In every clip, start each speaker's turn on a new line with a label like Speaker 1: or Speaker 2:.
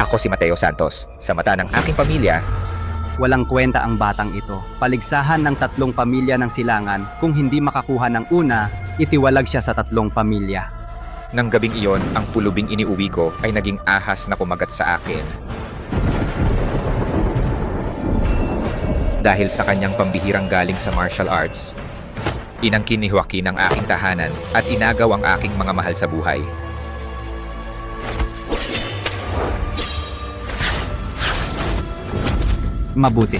Speaker 1: Ako si Mateo Santos. Sa mata ng aking pamilya,
Speaker 2: Walang kwenta ang batang ito. Paligsahan ng 3 pamilya ng silangan, kung hindi makakuha ng una, itiwalag siya sa 3 pamilya.
Speaker 1: nang gabing iyon, ang pulubing iniuwi ko ay naging ahas na kumagat sa akin. Dahil sa kanyang pambihirang galing sa martial arts, inangkin ni Joaquin ang aking tahanan at inagaw ang aking mga mahal sa buhay.
Speaker 2: Mabuti.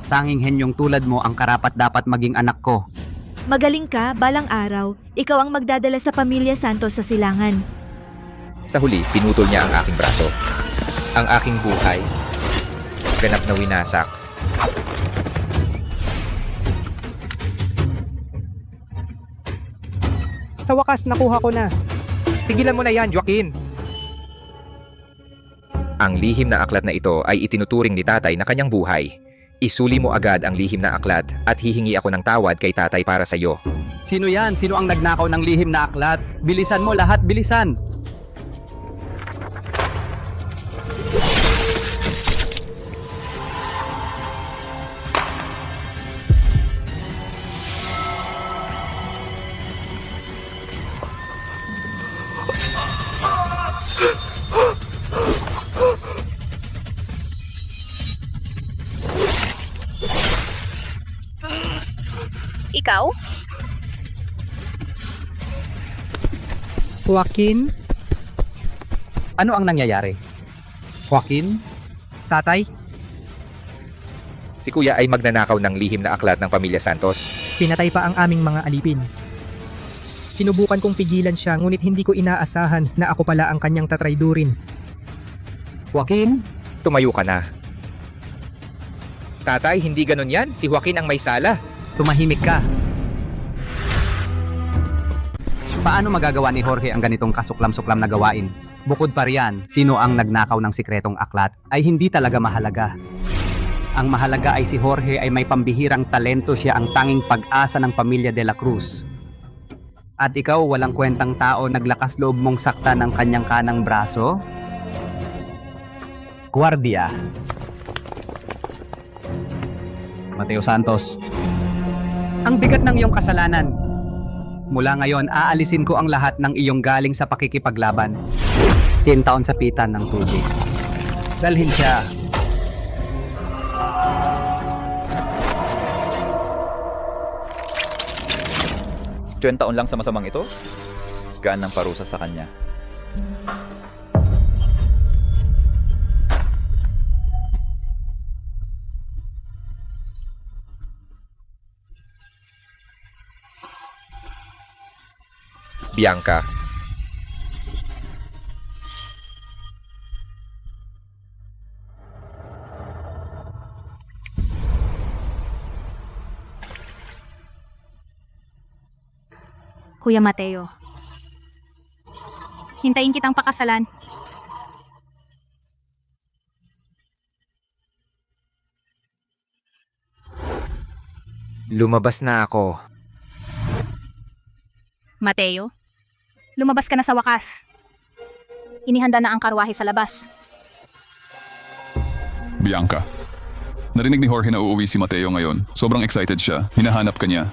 Speaker 2: Tanging henyong tulad mo ang karapat-dapat maging anak ko.
Speaker 3: Magaling ka, balang araw, ikaw ang magdadala sa pamilya Santos sa silangan.
Speaker 1: Sa huli, pinutol niya ang aking braso. Ang aking buhay, ganap na winasak.
Speaker 4: Sa wakas, nakuha ko na.
Speaker 1: Tigilan mo na yan, Joaquin! Ang lihim na aklat na ito ay itinuturing ni tatay na kanyang buhay. Isuli mo agad ang lihim na aklat at hihingi ako ng tawad kay tatay para sa iyo.
Speaker 2: Sino yan? Sino ang nagnakaw ng lihim na aklat? Bilisan mo lahat, bilisan!
Speaker 5: Ikaw?
Speaker 4: Joaquin?
Speaker 2: Ano ang nangyayari? Joaquin?
Speaker 4: Tatay?
Speaker 1: Si kuya ay magnanakaw ng lihim na aklat ng pamilya Santos.
Speaker 4: Pinatay pa ang aming mga alipin. Sinubukan kong pigilan siya ngunit hindi ko inaasahan na ako pala ang kanyang tatraydurin.
Speaker 2: Joaquin?
Speaker 1: Tumayo ka na. Tatay, hindi ganun yan. Si Joaquin ang may sala.
Speaker 2: Tumahimik ka. Paano magagawa ni Jorge ang ganitong kasuklam-suklam na gawain? Bukod pa riyan, sino ang nagnakaw ng sikretong aklat ay hindi talaga mahalaga. Ang mahalaga ay si Jorge ay may pambihirang talento, siya ang tanging pag-asa ng pamilya de la Cruz. At ikaw, walang kwentang tao, naglakas loob mong saktan ng kanyang kanang braso? Guardia. Mateo Santos. Ang bigat ng iyong kasalanan. Mula ngayon, aalisin ko ang lahat ng iyong galing sa pakikipaglaban. 10 taon sa pitan ng tubig. Dalhin siya.
Speaker 6: Taon lang sa masamang ito? Gaan ng parusa sa kanya.
Speaker 1: Bianca.
Speaker 5: Kuya Mateo. Hintayin kitang pakasalan.
Speaker 1: Lumabas na ako.
Speaker 5: Mateo, lumabas ka na sa wakas. Inihanda na ang karwahe sa labas.
Speaker 7: Bianca. Narinig ni Jorge na uuwi si Mateo ngayon. Sobrang excited siya. Hinahanap ka niya.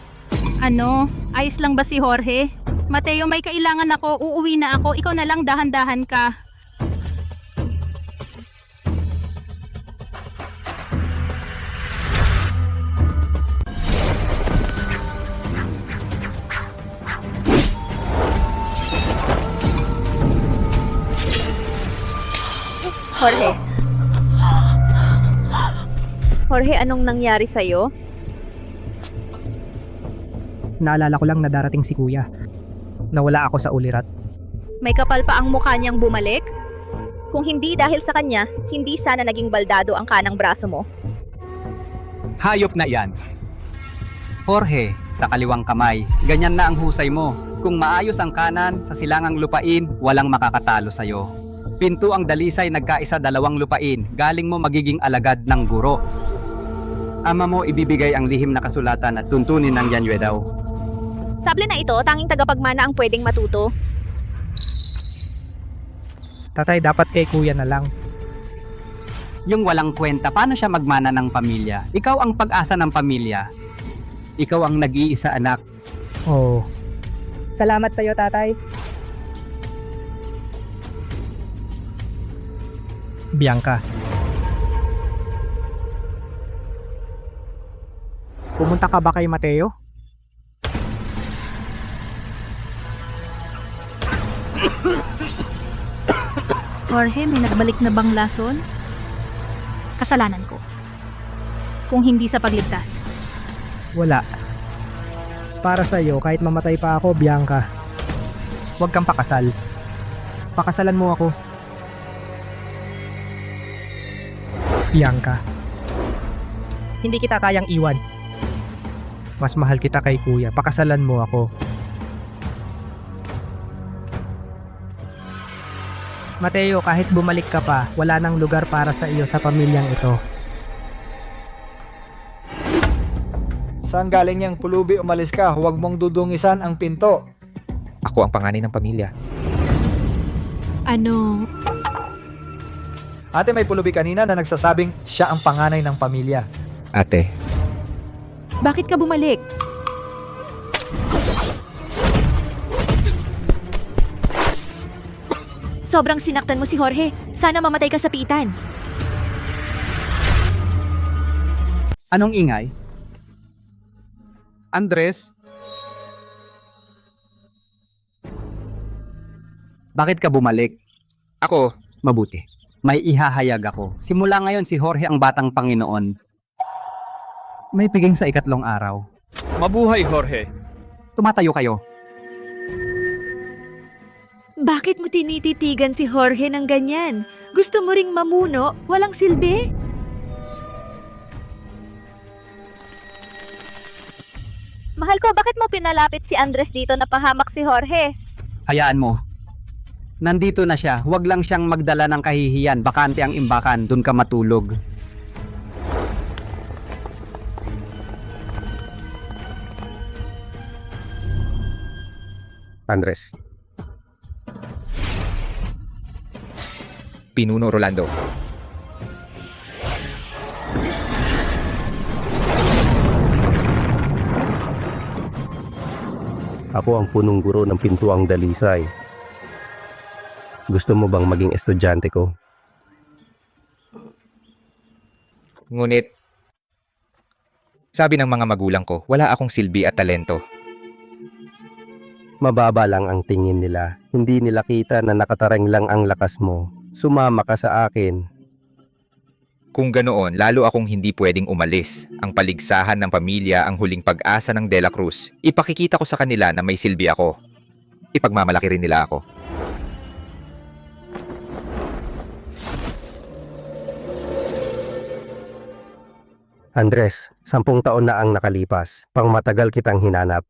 Speaker 5: Ano? Ayos lang ba si Jorge? Mateo, may kailangan ako. Uuwi na ako. Ikaw na lang, dahan-dahan ka.
Speaker 8: Jorge. Jorge, anong nangyari sa'yo?
Speaker 4: Naalala ko lang na darating si kuya. Nawala ako sa ulirat.
Speaker 8: May kapal pa ang mukha niyang bumalik? Kung hindi dahil sa kanya, hindi sana naging baldado ang kanang braso mo.
Speaker 2: Hayop na yan. Jorge, sa kaliwang kamay, ganyan na ang husay mo. Kung maayos ang kanan, sa silangang lupain, walang makakatalo sa'yo. Pinto ang dalisay, nagkaisa 2 lupain, galing mo magiging alagad ng guro. Ama mo ibibigay ang lihim na kasulatan at tuntunin ng Yanyue daw.
Speaker 8: Sable na ito, tanging tagapagmana ang pwedeng matuto.
Speaker 4: Tatay, dapat kay kuya na lang.
Speaker 2: Yung walang kwenta, paano siya magmana ng pamilya? Ikaw ang pag-asa ng pamilya. Ikaw ang nag-iisa anak.
Speaker 4: Oh. Salamat sa'yo, tatay. Bianca. Pumunta ka ba kay Mateo?
Speaker 5: Jorge, may nagbalik na bang lason? Kasalanan ko. Kung hindi sa pagligtas.
Speaker 4: Wala. Para sa'yo, kahit mamatay pa ako, Bianca. Huwag kang pakasal. Pakasalan mo ako. Bianca. Hindi kita kayang iwan. Mas mahal kita kay kuya. Pakasalan mo ako. Mateo, kahit bumalik ka pa, wala nang lugar para sa iyo sa pamilyang ito.
Speaker 9: Saan galing yang pulubi? Umalis ka. Huwag mong dudungisan ang pinto.
Speaker 1: Ako ang panganay ng pamilya.
Speaker 5: Ano?
Speaker 9: Ate, may pulubi kanina na nagsasabing siya ang panganay ng pamilya.
Speaker 1: Ate,
Speaker 5: Bakit ka bumalik?
Speaker 3: Sobrang sinaktan mo si Jorge. Sana mamatay ka sa pitan.
Speaker 2: Anong ingay? Andres? Bakit ka bumalik?
Speaker 1: ako,
Speaker 2: Mabuti. May ihahayag ako. Simula ngayon si Jorge ang batang Panginoon. May piging sa ikatlong araw.
Speaker 6: Mabuhay, Jorge!
Speaker 2: Tumatayo kayo.
Speaker 3: Bakit mo tinititigan si Jorge ng ganyan? Gusto mo ring mamuno? Walang silbi?
Speaker 8: Mahal ko, bakit mo pinalapit si Andres dito na pahamak si Jorge?
Speaker 2: Hayaan mo. Nandito na siya. Huwag lang siyang magdala ng kahihiyan. Bakante ang imbakan. Doon ka matulog.
Speaker 1: Andres. Pinuno Rolando.
Speaker 10: Ako ang punong guro ng Pintuang Dalisay. Gusto mo bang maging estudyante ko?
Speaker 1: Ngunit, sabi ng mga magulang ko, wala akong silbi at talento.
Speaker 10: Mababa lang ang tingin nila. Hindi nila kita na nakatarang lang ang lakas mo. Sumama ka sa akin.
Speaker 1: Kung ganoon, lalo akong hindi pwedeng umalis. Ang paligsahan ng pamilya ang huling pag-asa ng De La Cruz. Ipakikita ko sa kanila na may silbi ako. Ipagmamalaki rin nila ako.
Speaker 10: Andres, 10 taon na ang nakalipas. Pangmatagal kitang hinanap.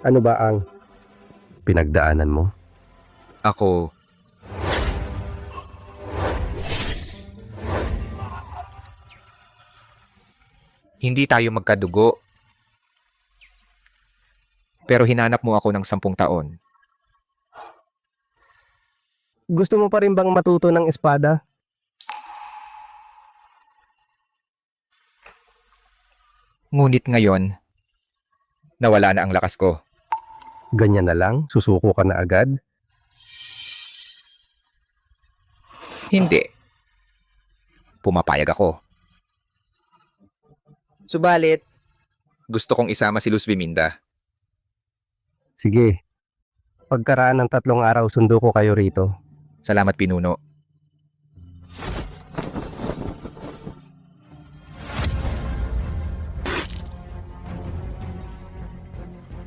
Speaker 10: Ano ba ang pinagdaanan mo?
Speaker 1: Ako, hindi tayo magkadugo. Pero hinanap mo ako ng 10 taon.
Speaker 10: Gusto mo pa rin bang matuto ng espada?
Speaker 1: Ngunit ngayon, nawala na ang lakas ko.
Speaker 10: Ganyan na lang? Susuko ka na agad?
Speaker 1: Hindi. Pumapayag ako. Subalit, gusto kong isama si Luz Biminda.
Speaker 10: Sige. Pagkaraan ng 3 araw, sundo ko kayo rito.
Speaker 1: Salamat, Pinuno.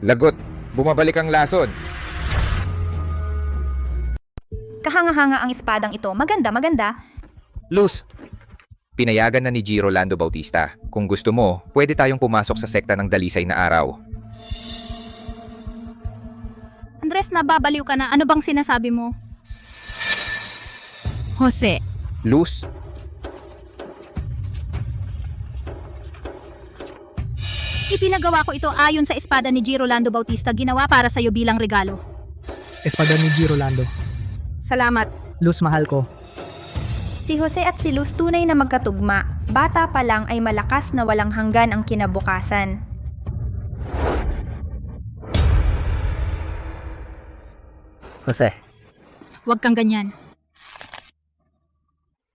Speaker 1: Lagot, bumabalik ang lason.
Speaker 8: Kahanga-hanga ang espadang ito. Maganda, maganda.
Speaker 1: Luz, pinayagan na ni G. Rolando Bautista. Kung gusto mo, pwede tayong pumasok sa sekta ng Dalisay na araw.
Speaker 5: Andres, nababaliw ka na. Ano bang sinasabi mo? Jose,
Speaker 1: Luz,
Speaker 5: ipinagawa ko ito ayon sa espada ni G. Rolando Bautista, ginawa para sa'yo bilang regalo.
Speaker 4: Espadonigi Rolando.
Speaker 8: Salamat.
Speaker 4: Luz, mahal ko.
Speaker 11: Si Jose at si Luz tunay na magkatugma. Bata pa lang ay malakas na walang hanggan ang kinabukasan.
Speaker 10: Jose,
Speaker 5: Huwag kang ganyan.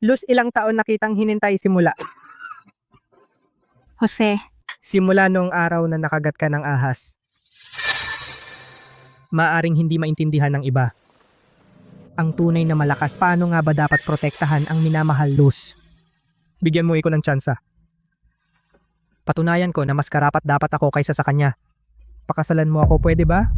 Speaker 4: Luz, ilang taon na kitang hinintay simula.
Speaker 5: Jose,
Speaker 4: Simula nung araw na nakagat ka ng ahas. Maaring hindi maintindihan ng iba. Ang tunay na malakas, paano nga ba dapat protektahan ang minamahal, Luz? Bigyan mo ko ng tsansa. Patunayan ko na mas karapat dapat ako kaysa sa kanya. Pakasalan mo ako, pwede ba?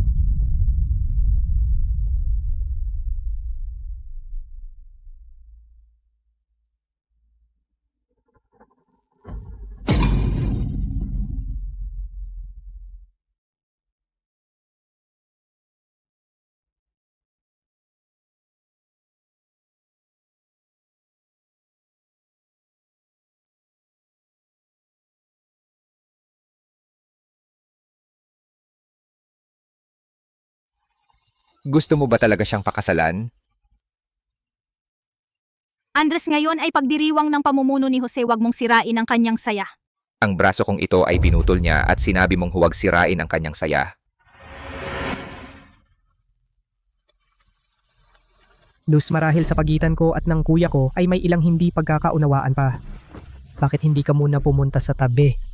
Speaker 1: Gusto mo ba talaga siyang pakasalan?
Speaker 5: Andres, ngayon ay pagdiriwang ng pamumuno ni Jose, wag mong sirain ang kanyang saya.
Speaker 1: Ang braso kong ito ay pinutol niya at sinabi mong huwag sirain ang kanyang saya.
Speaker 4: Luz, marahil sa pagitan ko at ng kuya ko ay may ilang hindi pagkakaunawaan pa. Bakit hindi ka muna pumunta sa tabi?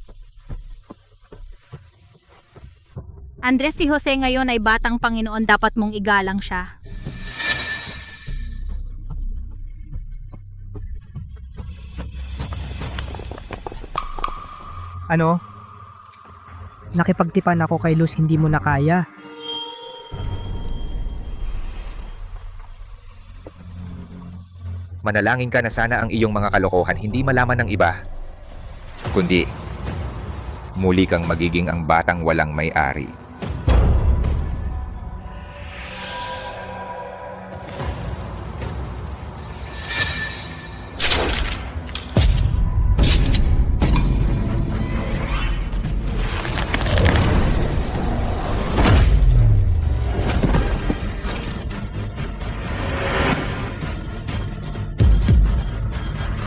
Speaker 5: Andres, si Jose ngayon ay batang Panginoon, dapat mong igalang siya.
Speaker 4: Ano? Nakipagtipan ako kay Luz, hindi mo na kaya.
Speaker 1: Manalangin ka na sana ang iyong mga kalokohan hindi malaman ng iba. Kundi, muli kang magiging ang batang walang may-ari.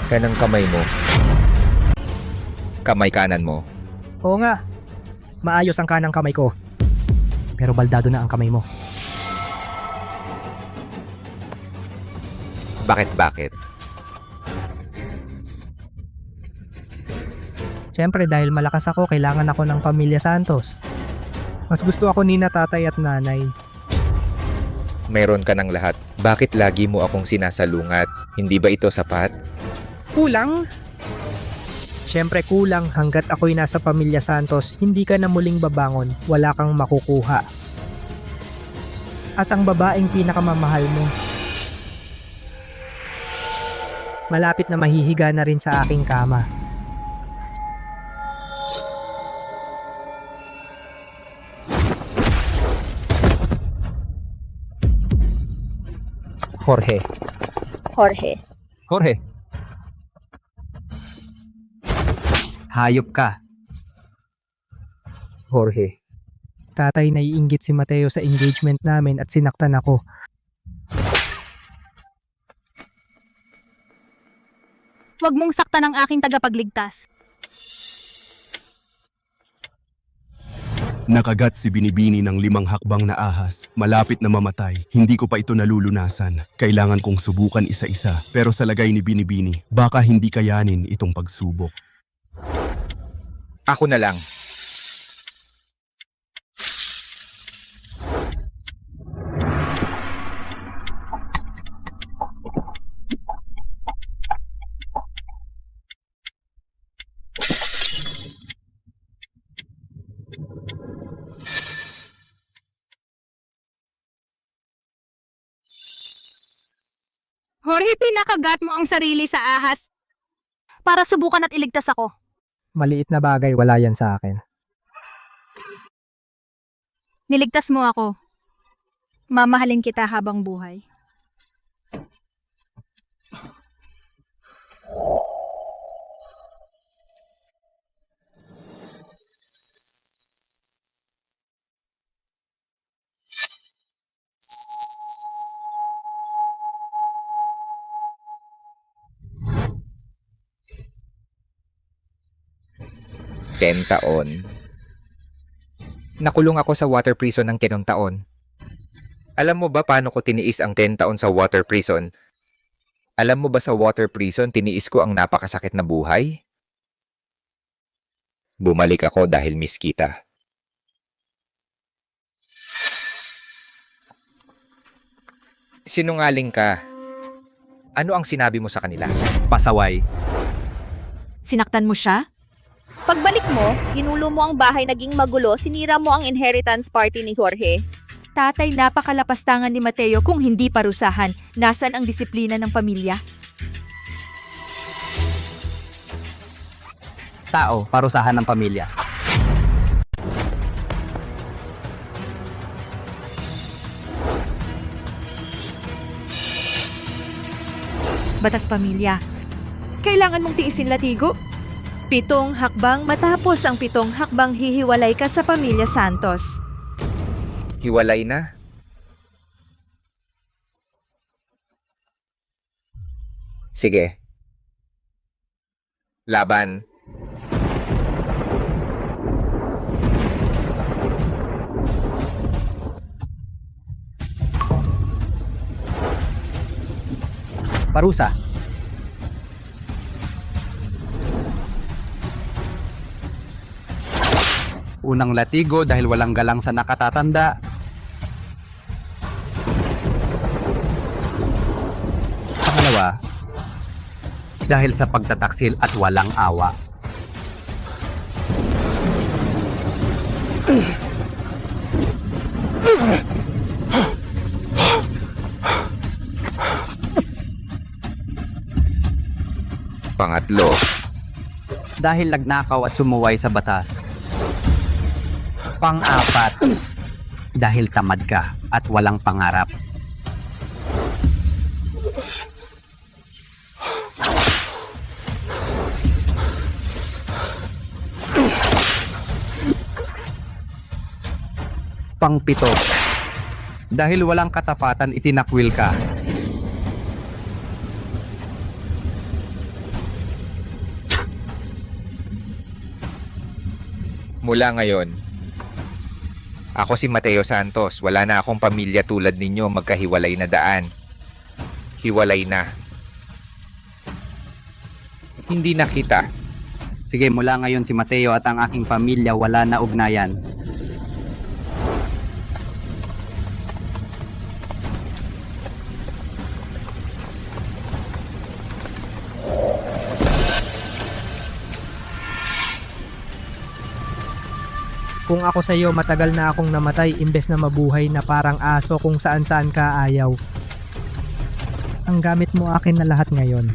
Speaker 1: Kanang kamay mo. Kamay kanan mo.
Speaker 4: Oo nga. Maayos ang kanang kamay ko. Pero baldado na ang kamay mo.
Speaker 1: Bakit?
Speaker 4: Siyempre dahil malakas ako, kailangan ako ng pamilya Santos. Mas gusto ako ni na tatay at nanay.
Speaker 1: Meron ka ng lahat. Bakit lagi mo akong sinasalungat? Hindi ba ito sapat?
Speaker 4: Kulang? Siyempre kulang hanggat ako'y nasa pamilya Santos, hindi ka na muling babangon, wala kang makukuha. At ang babaeng pinakamamahal mo, malapit na mahihiga na rin sa aking kama. Jorge.
Speaker 2: Jorge. Hayop ka. Jorge.
Speaker 4: Tatay, naiinggit si Mateo sa engagement namin at sinaktan ako.
Speaker 5: Huwag mong saktan ang aking tagapagligtas.
Speaker 12: Nakagat si Binibini ng 5 hakbang na ahas. Malapit na mamatay. Hindi ko pa ito nalulunasan. Kailangan kong subukan isa-isa. Pero sa lagay ni Binibini, baka hindi kayanin itong pagsubok.
Speaker 1: Ako na lang.
Speaker 5: Jorge, pinakagat mo ang sarili sa ahas para subukan at iligtas ako.
Speaker 4: Maliit na bagay, wala yan sa akin.
Speaker 5: Niligtas mo ako. Mamahalin kita habang buhay.
Speaker 1: 10 taon. Nakulong ako sa water prison ng 10 taon. Alam mo ba paano ko tiniis ang 10 taon sa water prison? Alam mo ba sa water prison, tiniis ko ang napakasakit na buhay? Bumalik ako dahil miss kita. Sinungaling ka. Ano ang sinabi mo sa kanila?
Speaker 2: Pasaway.
Speaker 3: Sinaktan mo siya?
Speaker 8: Pagbalik mo, ginulo mo ang bahay naging magulo, sinira mo ang inheritance party ni Jorge.
Speaker 3: Tatay, napakalapastangan ni Mateo kung hindi parusahan. Nasaan ang disiplina ng pamilya?
Speaker 2: Tao, parusahan ng pamilya.
Speaker 3: Batas pamilya. Kailangan mong tiisin, Latigo. 7 hakbang matapos ang 7 hakbang hihiwalay ka sa pamilya Santos.
Speaker 1: Hiwalay na? Sige. Laban.
Speaker 2: Parusa. Unang latigo dahil walang galang sa nakatatanda. Pangalawa, dahil sa pagtataksil at walang awa.
Speaker 1: Pangatlo,
Speaker 2: Dahil nagnakaw at sumuway sa batas. Pang-apat, dahil tamad ka at walang pangarap. Pang-pito, dahil walang katapatan itinakwil ka.
Speaker 1: mula ngayon, ako si Mateo Santos. Wala na akong pamilya tulad ninyo, magkahiwalay na daan. Hiwalay na. Hindi na kita.
Speaker 2: Sige, mula ngayon si Mateo at ang aking pamilya wala na ugnayan.
Speaker 4: Kung ako sa iyo, matagal na akong namatay imbes na mabuhay na parang aso kung saan-saan ka ayaw. Ang gamit mo akin na lahat ngayon.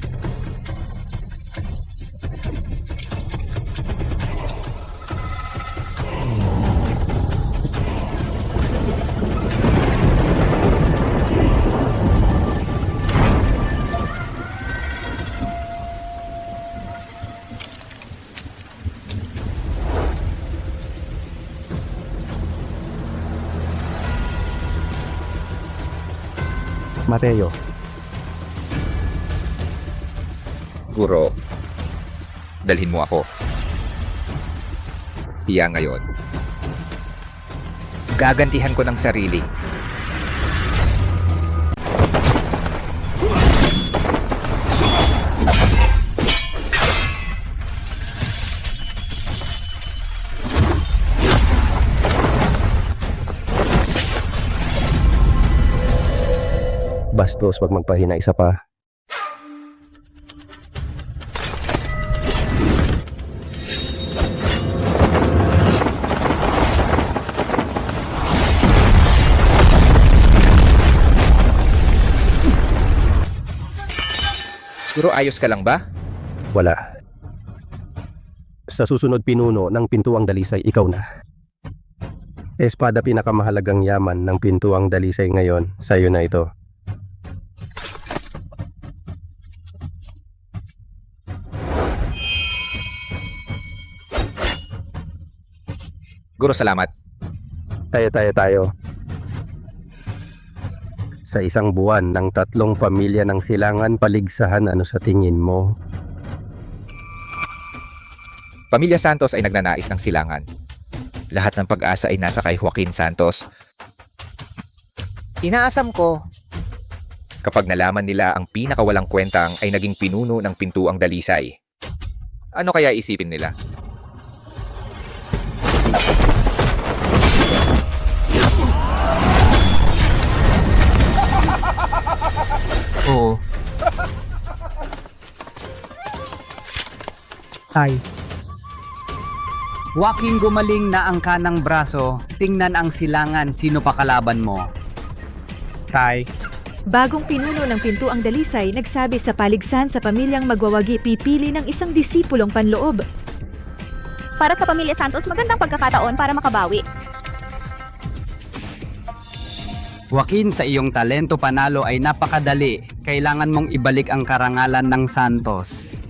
Speaker 10: Mateo,
Speaker 1: Guro, dalhin mo ako. Hiya ngayon. Gagantihan ko ng sarili.
Speaker 10: bastos wag magpahina isa pa.
Speaker 1: Guro, ayos ka lang ba?
Speaker 10: Wala. Sa susunod pinuno ng Pintuang Dalisay, ikaw na. Espada, pinakamahalagang yaman ng Pintuang Dalisay ngayon, sa'yo na ito.
Speaker 1: Guro, salamat.
Speaker 10: Tayo. Sa isang buwan ng 3 pamilya ng silangan paligsahan, ano sa tingin mo?
Speaker 1: Pamilya Santos ay nagnanais ng silangan. Lahat ng pag-asa ay nasa kay Joaquin Santos. Inaasam ko. Kapag nalaman nila ang pinakawalang kwentang ay naging pinuno ng Pintuang Dalisay. Ano kaya isipin nila?
Speaker 2: Oo.
Speaker 4: Tay,
Speaker 2: Joaquin, gumaling na ang kanang braso. Tingnan ang silangan, sino pa kalaban mo?
Speaker 4: tay,
Speaker 3: Bagong pinuno ng Pintuang Dalisay nagsabi sa paligsan sa pamilyang magwawagi pipili ng isang disipulong panloob.
Speaker 8: Para sa Pamilya Santos, magandang pagkakataon para makabawi.
Speaker 2: Joaquin, sa iyong talento panalo ay napakadali. Kailangan mong ibalik ang karangalan ng Santos.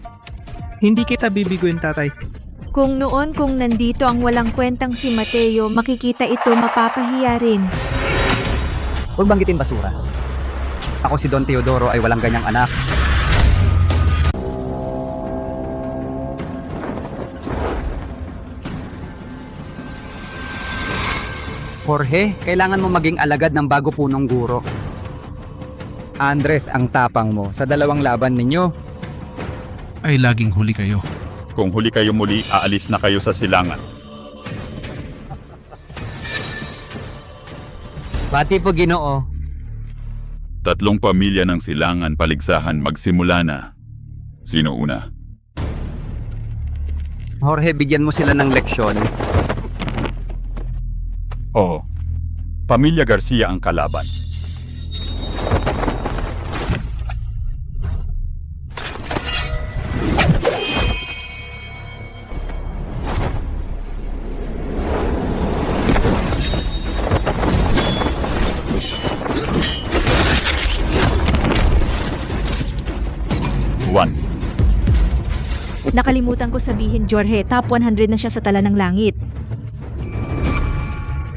Speaker 4: hindi kita bibiguin, tatay.
Speaker 3: Kung nandito ang walang kwentang si Mateo, makikita ito mapapahiya rin.
Speaker 2: Huwag banggitin basura. Ako si Don Teodoro ay walang ganyang anak. Jorge, kailangan mo maging alagad ng bago punong guro. Andres, ang tapang mo. Sa dalawang laban ninyo,
Speaker 12: Ay laging huli kayo.
Speaker 6: Kung huli kayo muli, aalis na kayo sa silangan.
Speaker 2: Bati po, Ginoo.
Speaker 7: 3 pamilya ng silangan paligsahan magsimula na. Sino una?
Speaker 2: Jorge, bigyan mo sila ng leksyon.
Speaker 6: Oo. Pamilya Garcia ang kalaban.
Speaker 3: Nakalimutan ko sabihin, Jorge, top 100 na siya sa tala ng langit.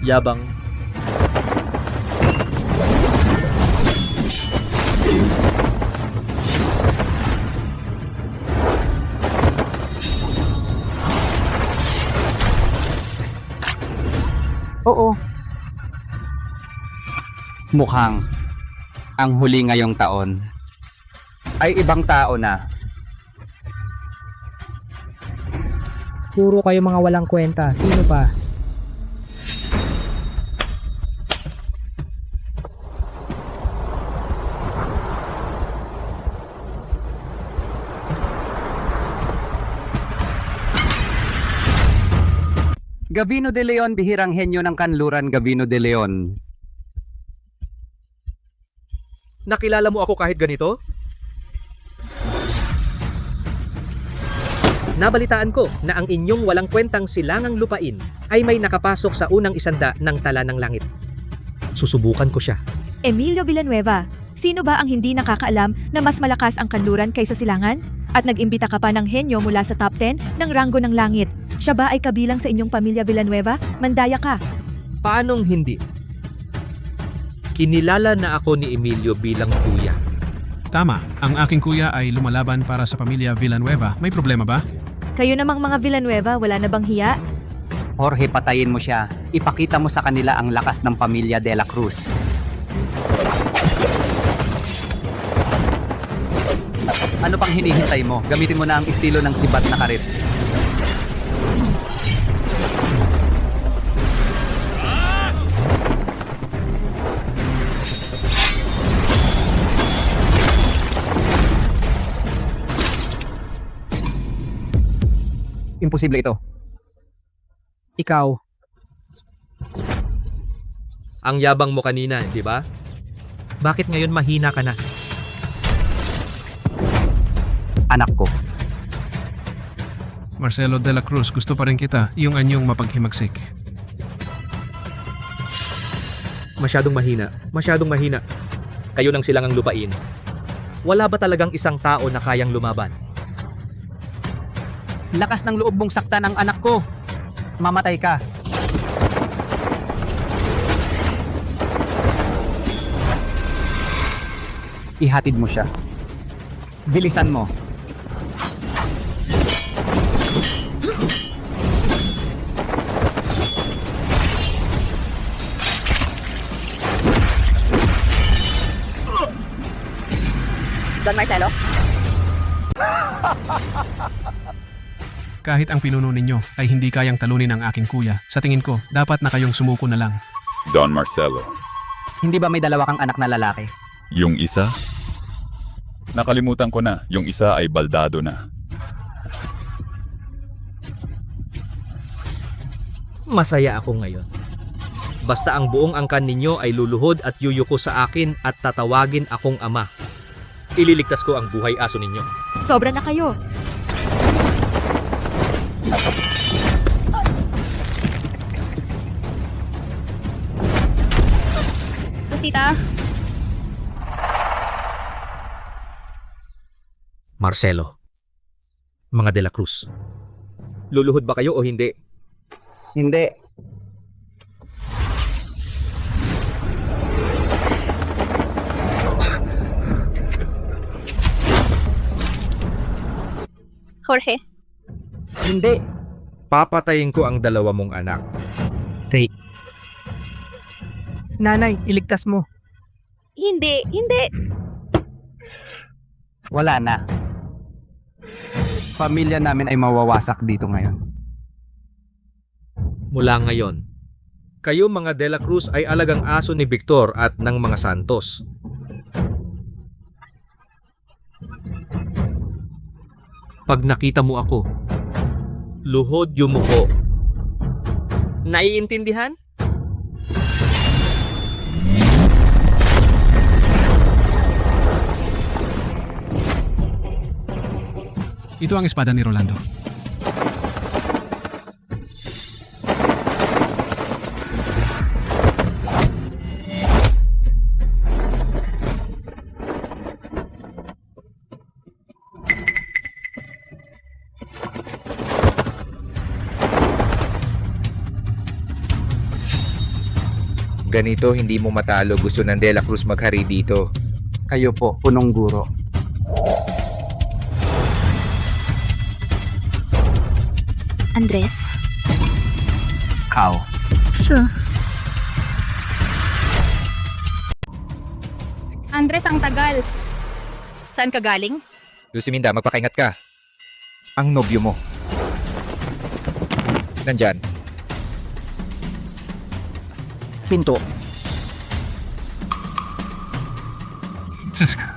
Speaker 4: Yabang.
Speaker 2: Oo. Mukhang ang huli ngayong taon ay ibang tao na.
Speaker 4: Puro kayo mga walang kwenta. Sino pa?
Speaker 2: Gabino de Leon, bihirang henyo ng kanluran. Gabino de Leon.
Speaker 4: Nakilala mo ako kahit ganito? Nabalitaan ko na ang inyong walang kwentang silangang lupain ay may nakapasok sa unang isanda ng tala ng langit. Susubukan ko siya.
Speaker 3: Emilio Villanueva, sino ba ang hindi nakakaalam na mas malakas ang kanluran kaysa silangan? At nag-imbita ka pa ng henyo mula sa top 10 ng ranggo ng langit. Siya ba ay kabilang sa inyong pamilya Villanueva? Mandaya ka.
Speaker 4: Paanong hindi? Kinilala na ako ni Emilio bilang kuya.
Speaker 12: Tama, ang aking kuya ay lumalaban para sa pamilya Villanueva. May problema ba?
Speaker 3: Kayo namang mga Villanueva, wala na bang hiya?
Speaker 2: Jorge, patayin mo siya. Ipakita mo sa kanila ang lakas ng pamilya De La Cruz. Ano pang hinihintay mo? Gamitin mo na ang estilo ng sibat na karit. Imposible ito.
Speaker 4: Ikaw. Ang yabang mo kanina, di ba? Bakit ngayon mahina ka na?
Speaker 2: Anak ko.
Speaker 12: Marcelo de la Cruz, gusto pa rin kita. Yung anyong mapaghimagsik.
Speaker 4: Masyadong mahina. Masyadong mahina. Kayo nang silangang lupain. Wala ba talagang isang tao na kayang lumaban?
Speaker 2: Lakas ng loob mong saktan ang anak ko. Mamatay ka. Ihatid mo siya. Bilisan mo.
Speaker 8: Don Marcelo?
Speaker 13: Kahit ang pinuno ninyo ay hindi kayang talunin ang aking kuya, sa tingin ko, dapat na kayong sumuko na lang.
Speaker 6: Don Marcelo.
Speaker 2: Hindi ba may dalawa kang anak na lalaki?
Speaker 6: Yung isa? Nakalimutan ko na. Yung isa ay baldado na.
Speaker 14: Masaya ako ngayon. Basta ang buong angkan ninyo ay luluhod at yuyuko sa akin at tatawagin akong ama. Ililigtas ko ang buhay aso ninyo.
Speaker 3: Sobra na kayo.
Speaker 8: Rosita?
Speaker 14: Marcelo. Mga De La Cruz. Luluhod ba kayo o hindi?
Speaker 2: Hindi.
Speaker 8: Jorge?
Speaker 2: Hindi.
Speaker 14: Papatayin ko ang dalawa mong anak.
Speaker 4: Nanay, iligtas mo.
Speaker 8: Hindi.
Speaker 2: Wala na. Pamilya namin ay mawawasak dito ngayon.
Speaker 14: Mula ngayon, kayo mga De La Cruz ay alagang aso ni Victor at ng mga Santos. Pag nakita mo ako, luhod yumuko. Naiintindihan?
Speaker 13: Ito ang espada ni Rolando.
Speaker 1: Ganito hindi mo matalo, gusto ng De La Cruz maghari dito.
Speaker 2: Kayo po, punong guro.
Speaker 5: Andres?
Speaker 2: Kao.
Speaker 5: Sure. Andres, ang tagal.
Speaker 8: Saan ka galing?
Speaker 1: Luciminda, magpakaingat ka. Ang nobyo mo. Nandyan.
Speaker 4: Pinto.
Speaker 13: Saska.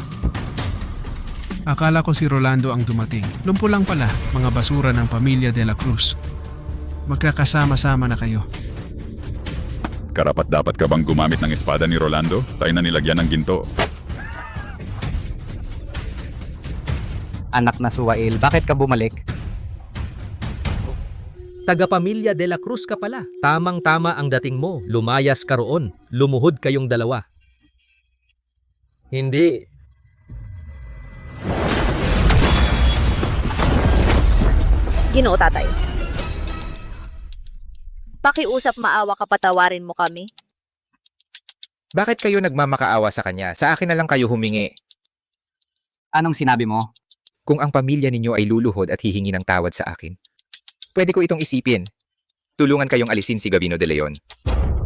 Speaker 13: Akala ko si Rolando ang dumating. Lumpo lang pala, mga basura ng pamilya De La Cruz. Magkakasama-sama na kayo.
Speaker 6: Karapat dapat ka bang gumamit ng espada ni Rolando? Tayo na nilagyan ng ginto.
Speaker 2: Anak na Suwail, bakit ka bumalik?
Speaker 14: Taga-pamilya De La Cruz ka pala. Tamang-tama ang dating mo. Lumayas ka roon. Lumuhod kayong dalawa. Hindi.
Speaker 8: Ginoo, tatay. Pakiusap maawa kapatawarin mo kami.
Speaker 1: Bakit kayo nagmamakaawa sa kanya? Sa akin na lang kayo humingi.
Speaker 2: Anong sinabi mo?
Speaker 1: Kung ang pamilya ninyo ay luluhod at hihingi ng tawad sa akin, pwede ko itong isipin. Tulungan kayong alisin si Gavino de Leon.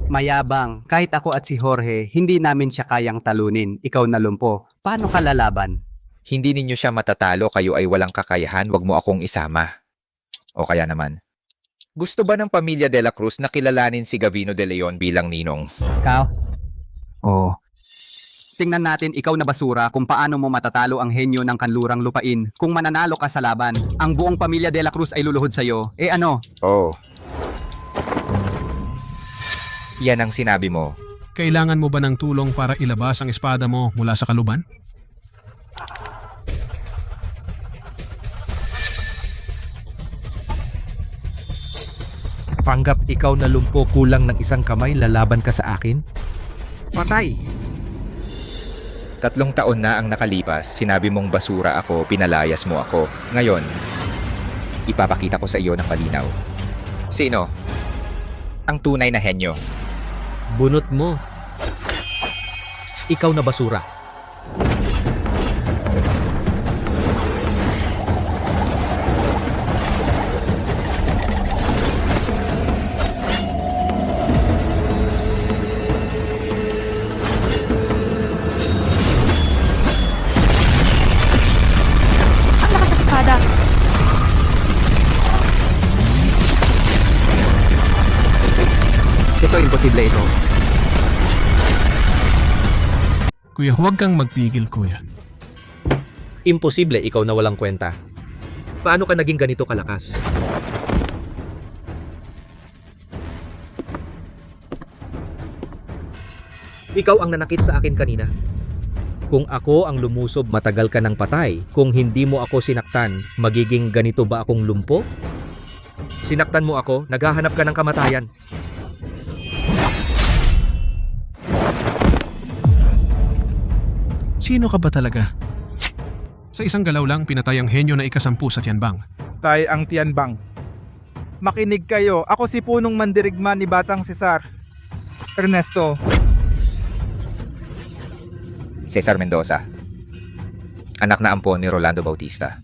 Speaker 2: Mayabang, kahit ako at si Jorge, hindi namin siya kayang talunin. Ikaw na lumpo. Paano ka lalaban?
Speaker 1: Hindi ninyo siya matatalo, kayo ay walang kakayahan, wag mo akong isama. O kaya naman, gusto ba ng pamilya De La Cruz na kilalanin si Gavino de Leon bilang ninong?
Speaker 2: Kao? Oo. Tingnan natin ikaw na basura kung paano mo matatalo ang henyo ng kanlurang lupain. Kung mananalo ka sa laban, ang buong pamilya De La Cruz ay luluhod sa'yo. Eh ano?
Speaker 1: Oh. Yan ang sinabi mo.
Speaker 13: Kailangan mo ba ng tulong para ilabas ang espada mo mula sa kaluban?
Speaker 14: Panggap ikaw na lumpo kulang ng isang kamay, lalaban ka sa akin?
Speaker 2: Patay!
Speaker 1: 3 taon na ang nakalipas, sinabi mong basura ako, pinalayas mo ako. Ngayon, ipapakita ko sa iyo ng malinaw. Sino? Ang tunay na henyo.
Speaker 14: Bunot mo. Ikaw na basura.
Speaker 2: Besto, imposible ito.
Speaker 13: Kuya, huwag kang magpigil, kuya.
Speaker 14: Imposible ikaw na walang kwenta. Paano ka naging ganito kalakas? Ikaw ang nanakit sa akin kanina. Kung ako ang lumusob, matagal ka ng patay. Kung hindi mo ako sinaktan, magiging ganito ba akong lumpo? Sinaktan mo ako, naghahanap ka ng kamatayan.
Speaker 13: Sino ka ba talaga? Sa isang galaw lang, pinatay ang henyo na ika-10 sa Tianbang.
Speaker 15: Tay ang Tianbang. Makinig kayo, ako si punong mandirigma ni Batang Cesar. Ernesto.
Speaker 1: Cesar Mendoza. Anak na ampon ni Rolando Bautista.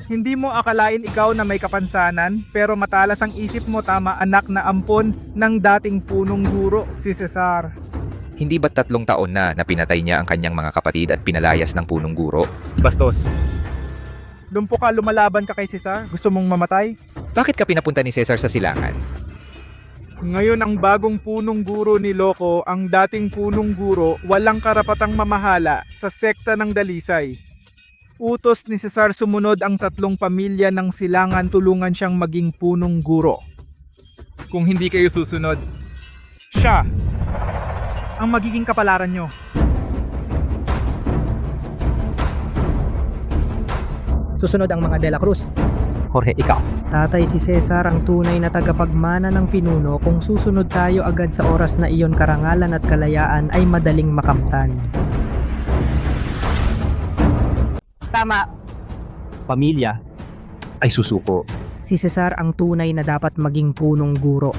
Speaker 15: Hindi mo akalain ikaw na may kapansanan, pero matalas ang isip mo, tama, anak na ampon ng dating punong guro, si Cesar.
Speaker 1: Hindi ba't 3 taon na pinatay niya ang kanyang mga kapatid at pinalayas ng punong guro?
Speaker 15: Bastos. Lumpo ka, lumalaban ka kay Cesar? Gusto mong mamatay?
Speaker 1: Bakit ka pinapunta ni Cesar sa silangan?
Speaker 15: Ngayon ang bagong punong guro ni Loco, ang dating punong guro, walang karapatang mamahala sa sekta ng Dalisay. Utos ni Cesar sumunod ang 3 pamilya ng silangan, tulungan siyang maging punong guro. Kung hindi kayo susunod, siya ang magiging kapalaran nyo.
Speaker 4: Susunod ang mga De La Cruz.
Speaker 2: Jorge, ikaw.
Speaker 4: Tatay si Cesar ang tunay na tagapagmana ng pinuno. Kung susunod tayo agad sa oras na iyon, karangalan at kalayaan ay madaling makamtan.
Speaker 2: Tama. Pamilya ay susuko.
Speaker 4: Si Cesar ang tunay na dapat maging punong guro.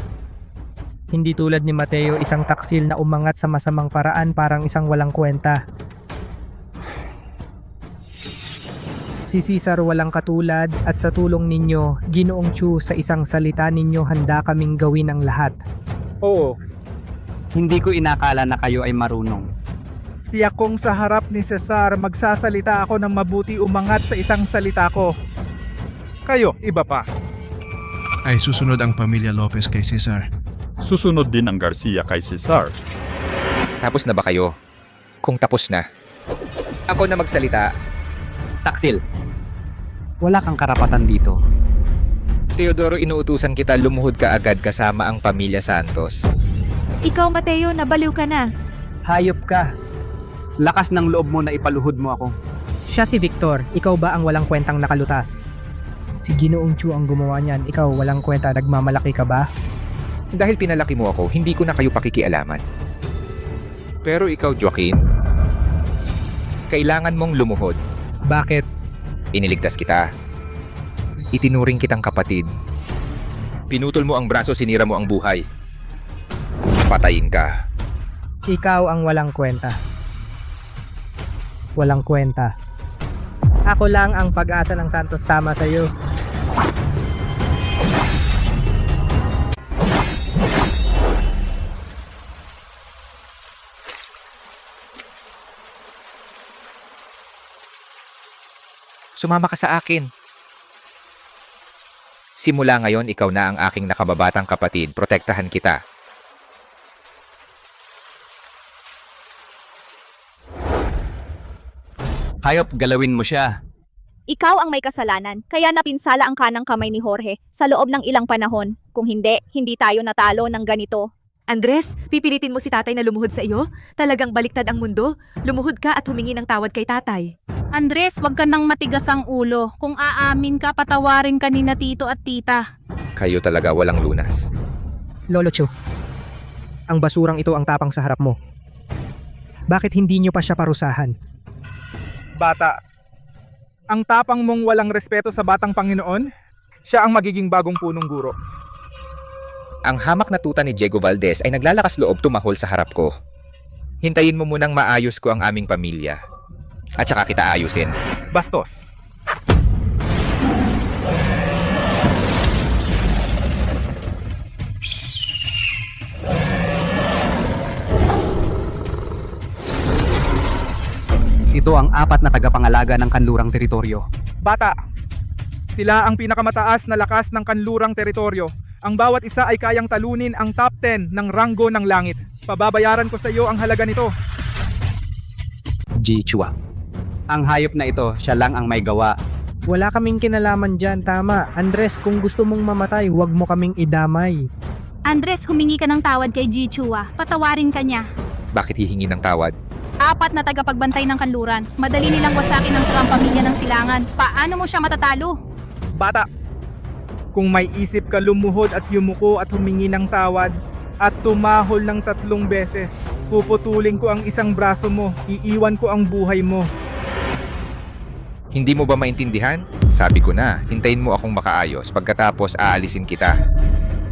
Speaker 4: Hindi tulad ni Mateo, isang taksil na umangat sa masamang paraan, parang isang walang kwenta. Si Cesar walang katulad, at sa tulong ninyo, Ginoong Chu, sa isang salita ninyo, handa kaming gawin ang lahat.
Speaker 15: Oo,
Speaker 2: Hindi ko inakala na kayo ay marunong.
Speaker 15: tiyak kong sa harap ni Cesar magsasalita ako ng mabuti, umangat sa isang salita ko. Kayo, iba pa.
Speaker 13: Ay susunod ang pamilya Lopez kay Cesar.
Speaker 6: Susunod din ang Garcia kay Cesar.
Speaker 1: Tapos na ba kayo? Kung tapos na, ako na magsalita.
Speaker 2: Taksil, wala kang karapatan dito.
Speaker 1: Teodoro, inuutusan kita, lumuhod ka agad kasama ang pamilya Santos.
Speaker 3: Ikaw, Mateo, nabaliw ka na.
Speaker 2: Hayop ka. Lakas ng loob mo na ipaluhod mo ako.
Speaker 4: Siya si Victor, ikaw ba ang walang kwentang nakalutas? Si Ginoong Chu ang gumawa niyan, ikaw walang kwenta, nagmamalaki ka ba?
Speaker 1: Dahil pinalaki mo ako, hindi ko na kayo pakikialaman. Pero ikaw, Joaquin, kailangan mong lumuhod.
Speaker 4: Bakit?
Speaker 1: Iniligtas kita. Itinuring kitang kapatid. Pinutol mo ang braso, sinira mo ang buhay. Patayin ka.
Speaker 4: Ikaw ang walang kwenta. Walang kwenta. Ako lang ang pag-asa ng Santos, tama sa'yo.
Speaker 1: Sumama ka sa akin. Simula ngayon, ikaw na ang aking nakababatang kapatid. Protektahan kita.
Speaker 2: Hayop, galawin mo siya.
Speaker 8: Ikaw ang may kasalanan, kaya napinsala ang kanang kamay ni Jorge sa loob ng ilang panahon. Kung hindi, hindi tayo natalo ng ganito.
Speaker 3: Andres, pipilitin mo si tatay na lumuhod sa iyo? Talagang baliktad ang mundo? Lumuhod ka at humingi ng tawad kay tatay.
Speaker 5: Andres, wag ka nang matigas ang ulo. Kung aamin ka, patawarin ka ni na tito at tita.
Speaker 1: Kayo talaga walang lunas.
Speaker 4: Lolo Chu, ang basurang ito ang tapang sa harap mo. Bakit hindi nyo pa siya parusahan?
Speaker 15: Bata, ang tapang mong walang respeto sa batang Panginoon, siya ang magiging bagong punong guro.
Speaker 1: Ang hamak na tuta ni Diego Valdez ay naglalakas loob tumahol sa harap ko. Hintayin mo munang maayos ko ang aming pamilya. At saka kita ayusin.
Speaker 15: Bastos.
Speaker 2: Ito ang 4 na tagapangalaga ng kanlurang teritoryo.
Speaker 15: Bata, sila ang pinakamataas na lakas ng kanlurang teritoryo. Ang bawat isa ay kayang talunin ang top 10 ng ranggo ng langit. Pababayaran ko sa iyo ang halaga nito.
Speaker 2: Jichua. Ang hayop na ito, siya lang ang may gawa.
Speaker 4: Wala kaming kinalaman dyan, tama. Andres, kung gusto mong mamatay, huwag mo kaming idamay.
Speaker 5: Andres, humingi ka ng tawad kay Jichua. Patawarin ka niya.
Speaker 1: Bakit hihingi ng tawad?
Speaker 5: 4 na tagapagbantay ng kanluran. Madali nilang wasakin ang turang pamilya ng silangan. Paano mo siya matatalo?
Speaker 15: Bata, kung may isip ka lumuhod at yumuko at humingi ng tawad at tumahol ng 3 beses, puputulin ko ang isang braso mo, iiwan ko ang buhay mo.
Speaker 1: Hindi mo ba maintindihan? Sabi ko na, hintayin mo akong makaayos. Pagkatapos, aalisin kita.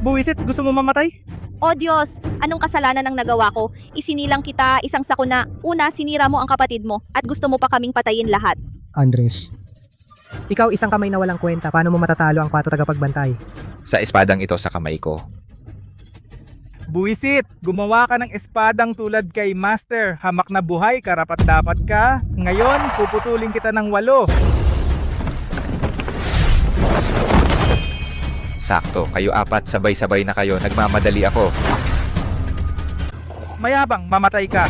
Speaker 15: Buwisit, gusto mo mamatay?
Speaker 8: O Diyos, anong kasalanan ang nagawa ko? Isinilang kita, isang sakuna. Una, sinira mo ang kapatid mo at gusto mo pa kaming patayin lahat.
Speaker 4: Andres, ikaw isang kamay na walang kwenta. Paano mo matatalo ang 4 tagapagbantay?
Speaker 1: Sa espadang ito sa kamay ko.
Speaker 15: Buwisit, gumawa ka ng espadang tulad kay Master. Hamak na buhay, karapat-dapat ka. Ngayon, puputulin kita ng 8.
Speaker 1: Sakto, kayo 4 sabay-sabay na kayo. Nagmamadali ako.
Speaker 15: Mayabang, mamatay ka.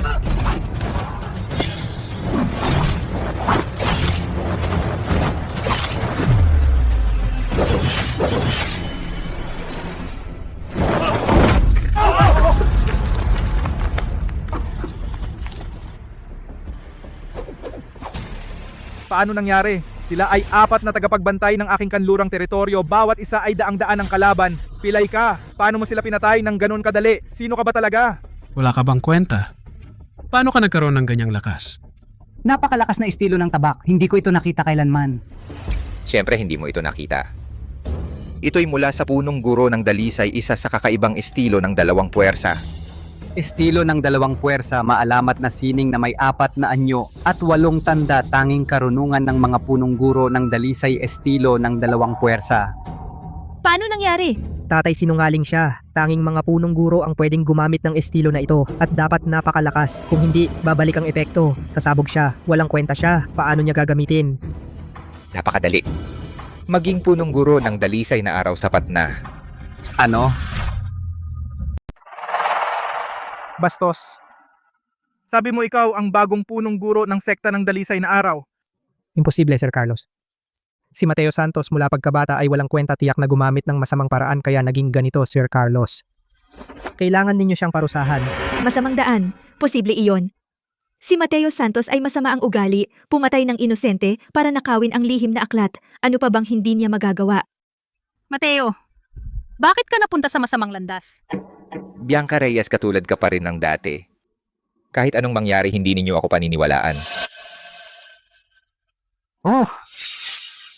Speaker 15: Paano nangyari? Sila ay 4 na tagapagbantay ng aking kanlurang teritoryo. Bawat isa ay daang-daan ng kalaban. Pilay ka. Paano mo sila pinatay ng ganon kadali? Sino ka ba talaga?
Speaker 13: Wala ka bang kwenta? Paano ka nagkaroon ng ganyang lakas?
Speaker 2: Napakalakas na estilo ng tabak. Hindi ko ito nakita kailanman.
Speaker 1: Siyempre, hindi mo ito nakita. Ito'y mula sa punong guro ng dalisay, isa sa kakaibang estilo ng 2 puwersa.
Speaker 2: Estilo ng 2 puwersa, maalamat na sining na may 4 na anyo at 8 tanda, tanging karunungan ng mga punong guro ng dalisay estilo ng 2 puwersa.
Speaker 3: Paano nangyari?
Speaker 4: Tatay, sinungaling siya. Tanging mga punong guro ang pwedeng gumamit ng estilo na ito at dapat napakalakas. Kung hindi, babalik ang epekto. Sasabog siya. Walang kwenta siya. Paano niya gagamitin?
Speaker 1: Napakadali. Maging punong guro ng dalisay na araw sapat na.
Speaker 2: Ano?
Speaker 15: Bastos. Sabi mo ikaw ang bagong punong guro ng sekta ng dalisay na araw.
Speaker 4: Imposible, Sir Carlos. Si Mateo Santos mula pagkabata ay walang kwenta, tiyak na gumamit ng masamang paraan kaya naging ganito, Sir Carlos. Kailangan ninyo siyang parusahan.
Speaker 3: Masamang daan. Posible iyon. Si Mateo Santos ay masama ang ugali, pumatay ng inosente para nakawin ang lihim na aklat. Ano pa bang hindi niya magagawa?
Speaker 5: Mateo, bakit ka napunta sa masamang landas?
Speaker 1: Bianca Reyes, katulad ka pa rin ng dati. Kahit anong mangyari, hindi ninyo ako paniniwalaan.
Speaker 2: Oh!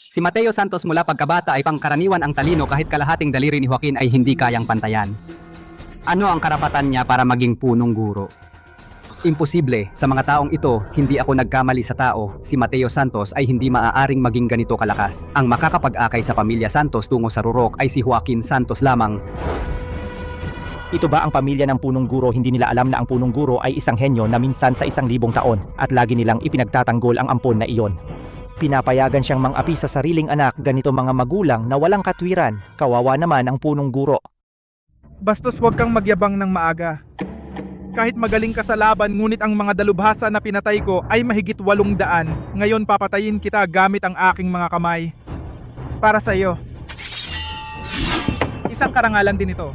Speaker 2: Si Mateo Santos mula pagkabata ay pangkaraniwan ang talino kahit kalahating daliri ni Joaquin ay hindi kayang pantayan. Ano ang karapatan niya para maging punong guro? Imposible, sa mga taong ito, hindi ako nagkamali sa tao. Si Mateo Santos ay hindi maaaring maging ganito kalakas. Ang makakapag-akay sa pamilya Santos tungo sa rurok ay si Joaquin Santos lamang.
Speaker 16: Ito ba ang pamilya ng punong guro? Hindi nila alam na ang punong guro ay isang henyo na minsan sa 1,000 taon at lagi nilang ipinagtatanggol ang ampon na iyon. Pinapayagan siyang mang-api sa sariling anak, ganito mga magulang na walang katwiran. Kawawa naman ang punong guro.
Speaker 15: Bastos, huwag kang magyabang ng maaga. Kahit magaling ka sa laban, ngunit ang mga dalubhasa na pinatay ko ay mahigit 800. Ngayon papatayin kita gamit ang aking mga kamay. Para sa iyo. Isang karangalan din ito.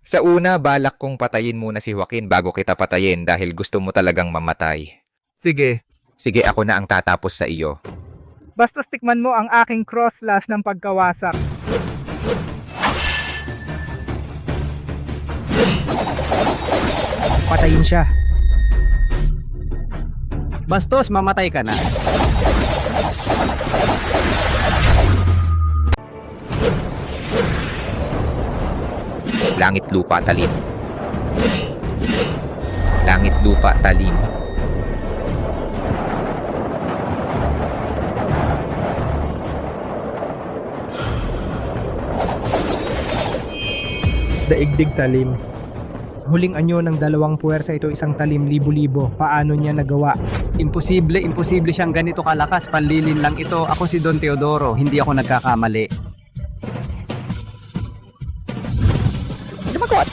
Speaker 1: Sa una, balak kong patayin muna si Joaquin bago kita patayin dahil gusto mo talagang mamatay.
Speaker 15: Sige.
Speaker 1: Sige, ako na ang tatapos sa iyo.
Speaker 15: Bastos, tikman mo ang aking cross slash ng pagkawasak.
Speaker 4: Patayin siya.
Speaker 2: Bastos, mamatay ka na.
Speaker 1: Langit, lupa, talim. Langit, lupa, talim.
Speaker 4: Daigdig, talim. Huling anyo ng 2 puwersa, ito isang talim, libo-libo. Paano niya nagawa?
Speaker 2: Imposible siyang ganito kalakas. Panlilin lang ito. Ako si Don Teodoro, hindi ako nagkakamali.
Speaker 8: sumagot.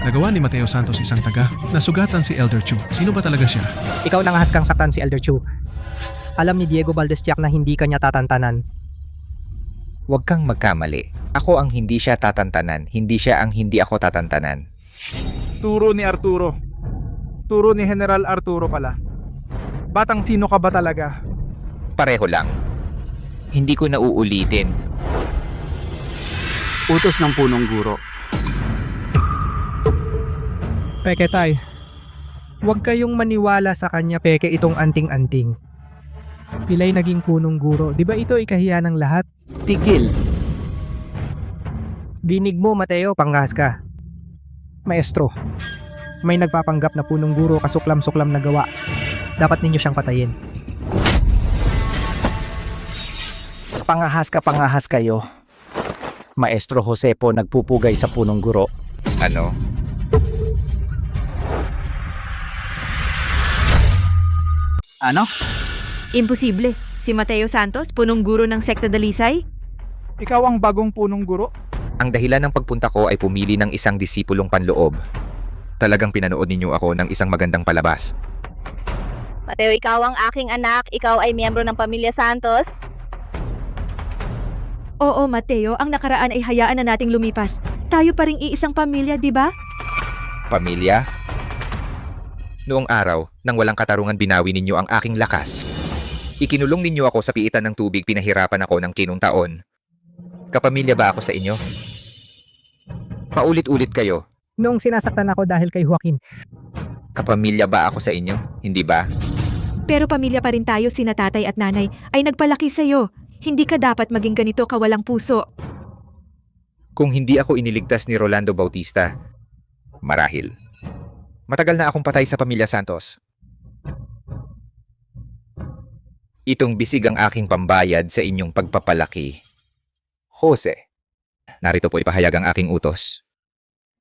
Speaker 13: Nagawa ni Mateo Santos isang taga. Nasugatan si Elder Chu. Sino ba talaga siya?
Speaker 4: Ikaw nangahas kang saktan si Elder Chu. Alam ni Diego Valdez-Jack na hindi kanya tatantanan.
Speaker 1: Huwag kang magkamali. Ako ang hindi siya tatantanan, hindi siya ang hindi ako tatantanan.
Speaker 15: Turo ni Arturo. Turo ni General Arturo pala. Batang sino ka ba talaga?
Speaker 1: Pareho lang. Hindi ko na uulitin.
Speaker 2: Utos ng punong guro.
Speaker 4: Peke tay. Huwag kayong maniwala sa kanya, peke itong anting-anting. Pilay naging punong guro. Di ba ito ikahiya ng lahat?
Speaker 2: Tigil.
Speaker 4: Dinig mo, Mateo, panghas ka. Maestro, may nagpapanggap na punong guro kasuklam-suklam na gawa. Dapat ninyo siyang patayin.
Speaker 16: Pangahas kayo. Maestro Jose po nagpupugay sa punong guro.
Speaker 1: Ano?
Speaker 2: Ano?
Speaker 3: Imposible. Si Mateo Santos, punong guro ng Sekta Dalisay?
Speaker 15: Ikaw ang bagong punong guro?
Speaker 1: Ang dahilan ng pagpunta ko ay pumili ng isang disipulong panloob. Talagang pinanood ninyo ako ng isang magandang palabas.
Speaker 8: Mateo, ikaw ang aking anak. Ikaw ay miyembro ng pamilya Santos.
Speaker 3: Oo, Mateo, ang nakaraan ay hayaan na nating lumipas. Tayo pa ring iisang pamilya, di ba?
Speaker 1: Pamilya? Noong araw, nang walang katarungan binawi ninyo ang aking lakas. Ikinulong ninyo ako sa piitan ng tubig, pinahirapan ako ng 10 taon. Kapamilya ba ako sa inyo? Paulit-ulit kayo.
Speaker 4: Noong sinasaktan ako dahil kay Joaquin.
Speaker 1: Kapamilya ba ako sa inyo? Hindi ba?
Speaker 3: Pero pamilya pa rin tayo, sina tatay at nanay ay nagpalaki sa'yo. Hindi ka dapat maging ganito kawalang puso.
Speaker 1: Kung hindi ako iniligtas ni Rolando Bautista, marahil. Matagal na akong patay sa pamilya Santos. Itong bisig ang aking pambayad sa inyong pagpapalaki. Jose, narito po ipahayag ang aking utos.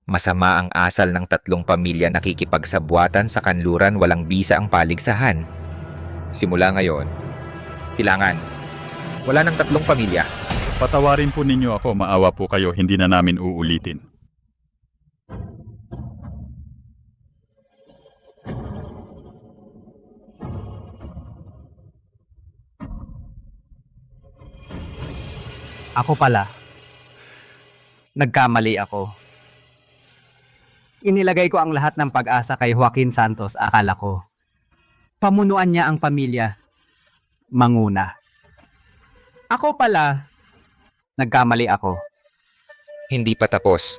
Speaker 1: Masama ang asal ng 3 pamilya nakikipagsabwatan sa kanluran, walang bisa ang paligsahan. Simula ngayon, silangan. Wala ng 3 pamilya.
Speaker 6: Patawarin po ninyo ako, maawa po kayo, hindi na namin uulitin.
Speaker 2: Ako pala. Nagkamali ako. Inilagay ko ang lahat ng pag-asa kay Joaquin Santos, akala ko. Pamunuan niya ang pamilya. Manguna. Ako pala. Nagkamali ako.
Speaker 1: Hindi pa tapos.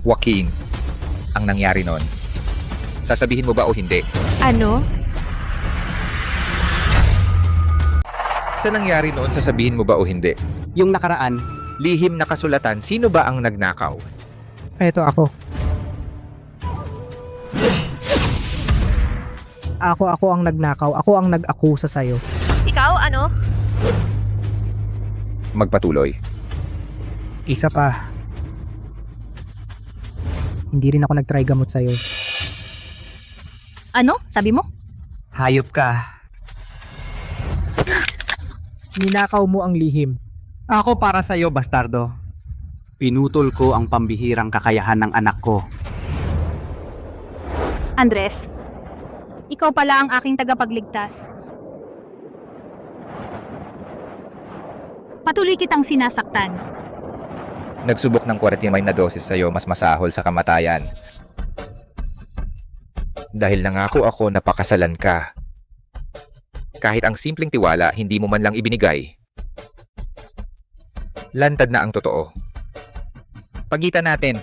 Speaker 1: Joaquin, ang nangyari nun. Sasabihin mo ba o hindi?
Speaker 3: Ano?
Speaker 1: Sa nangyari noon, sasabihin mo ba o hindi?
Speaker 2: Yung nakaraan,
Speaker 1: Lihim na kasulatan, sino ba ang nagnakaw?
Speaker 4: Eto ako. Ako ang nagnakaw. Ako ang nag-akusa sa'yo.
Speaker 8: Ikaw, ano?
Speaker 1: Magpatuloy.
Speaker 4: Isa pa. Hindi rin ako nag-try gamot sa'yo.
Speaker 5: Ano? Sabi mo?
Speaker 2: hayop ka.
Speaker 4: Ninakaw mo ang lihim.
Speaker 2: Ako para sa'yo, bastardo. Pinutol ko ang pambihirang kakayahan ng anak ko.
Speaker 5: Andres, ikaw pala ang aking tagapagligtas. Patuloy kitang sinasaktan.
Speaker 1: Nagsubok ng 49 na dosis sa'yo, mas masahol sa kamatayan. Dahil nangako ako na pakasalan ka. Kahit ang simpleng tiwala, hindi mo man lang ibinigay. Lantad na ang totoo. Pagitan natin.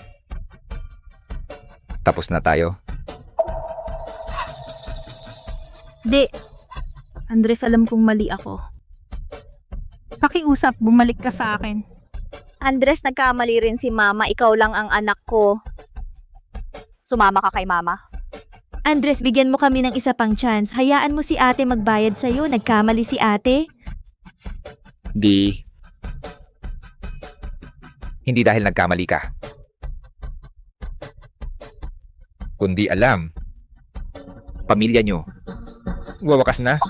Speaker 1: Tapos na tayo.
Speaker 5: Di. Andres, alam kong mali ako. Pakiusap, bumalik ka sa akin.
Speaker 8: Andres, nagkamali rin si Mama. Ikaw lang ang anak ko. Sumama ka kay Mama.
Speaker 3: Andres, bigyan mo kami ng isa pang chance. Hayaan mo si ate magbayad sa'yo. Nagkamali si ate.
Speaker 1: Di, Hindi dahil nagkamali ka. Kundi alam, pamilya nyo, wawakas na.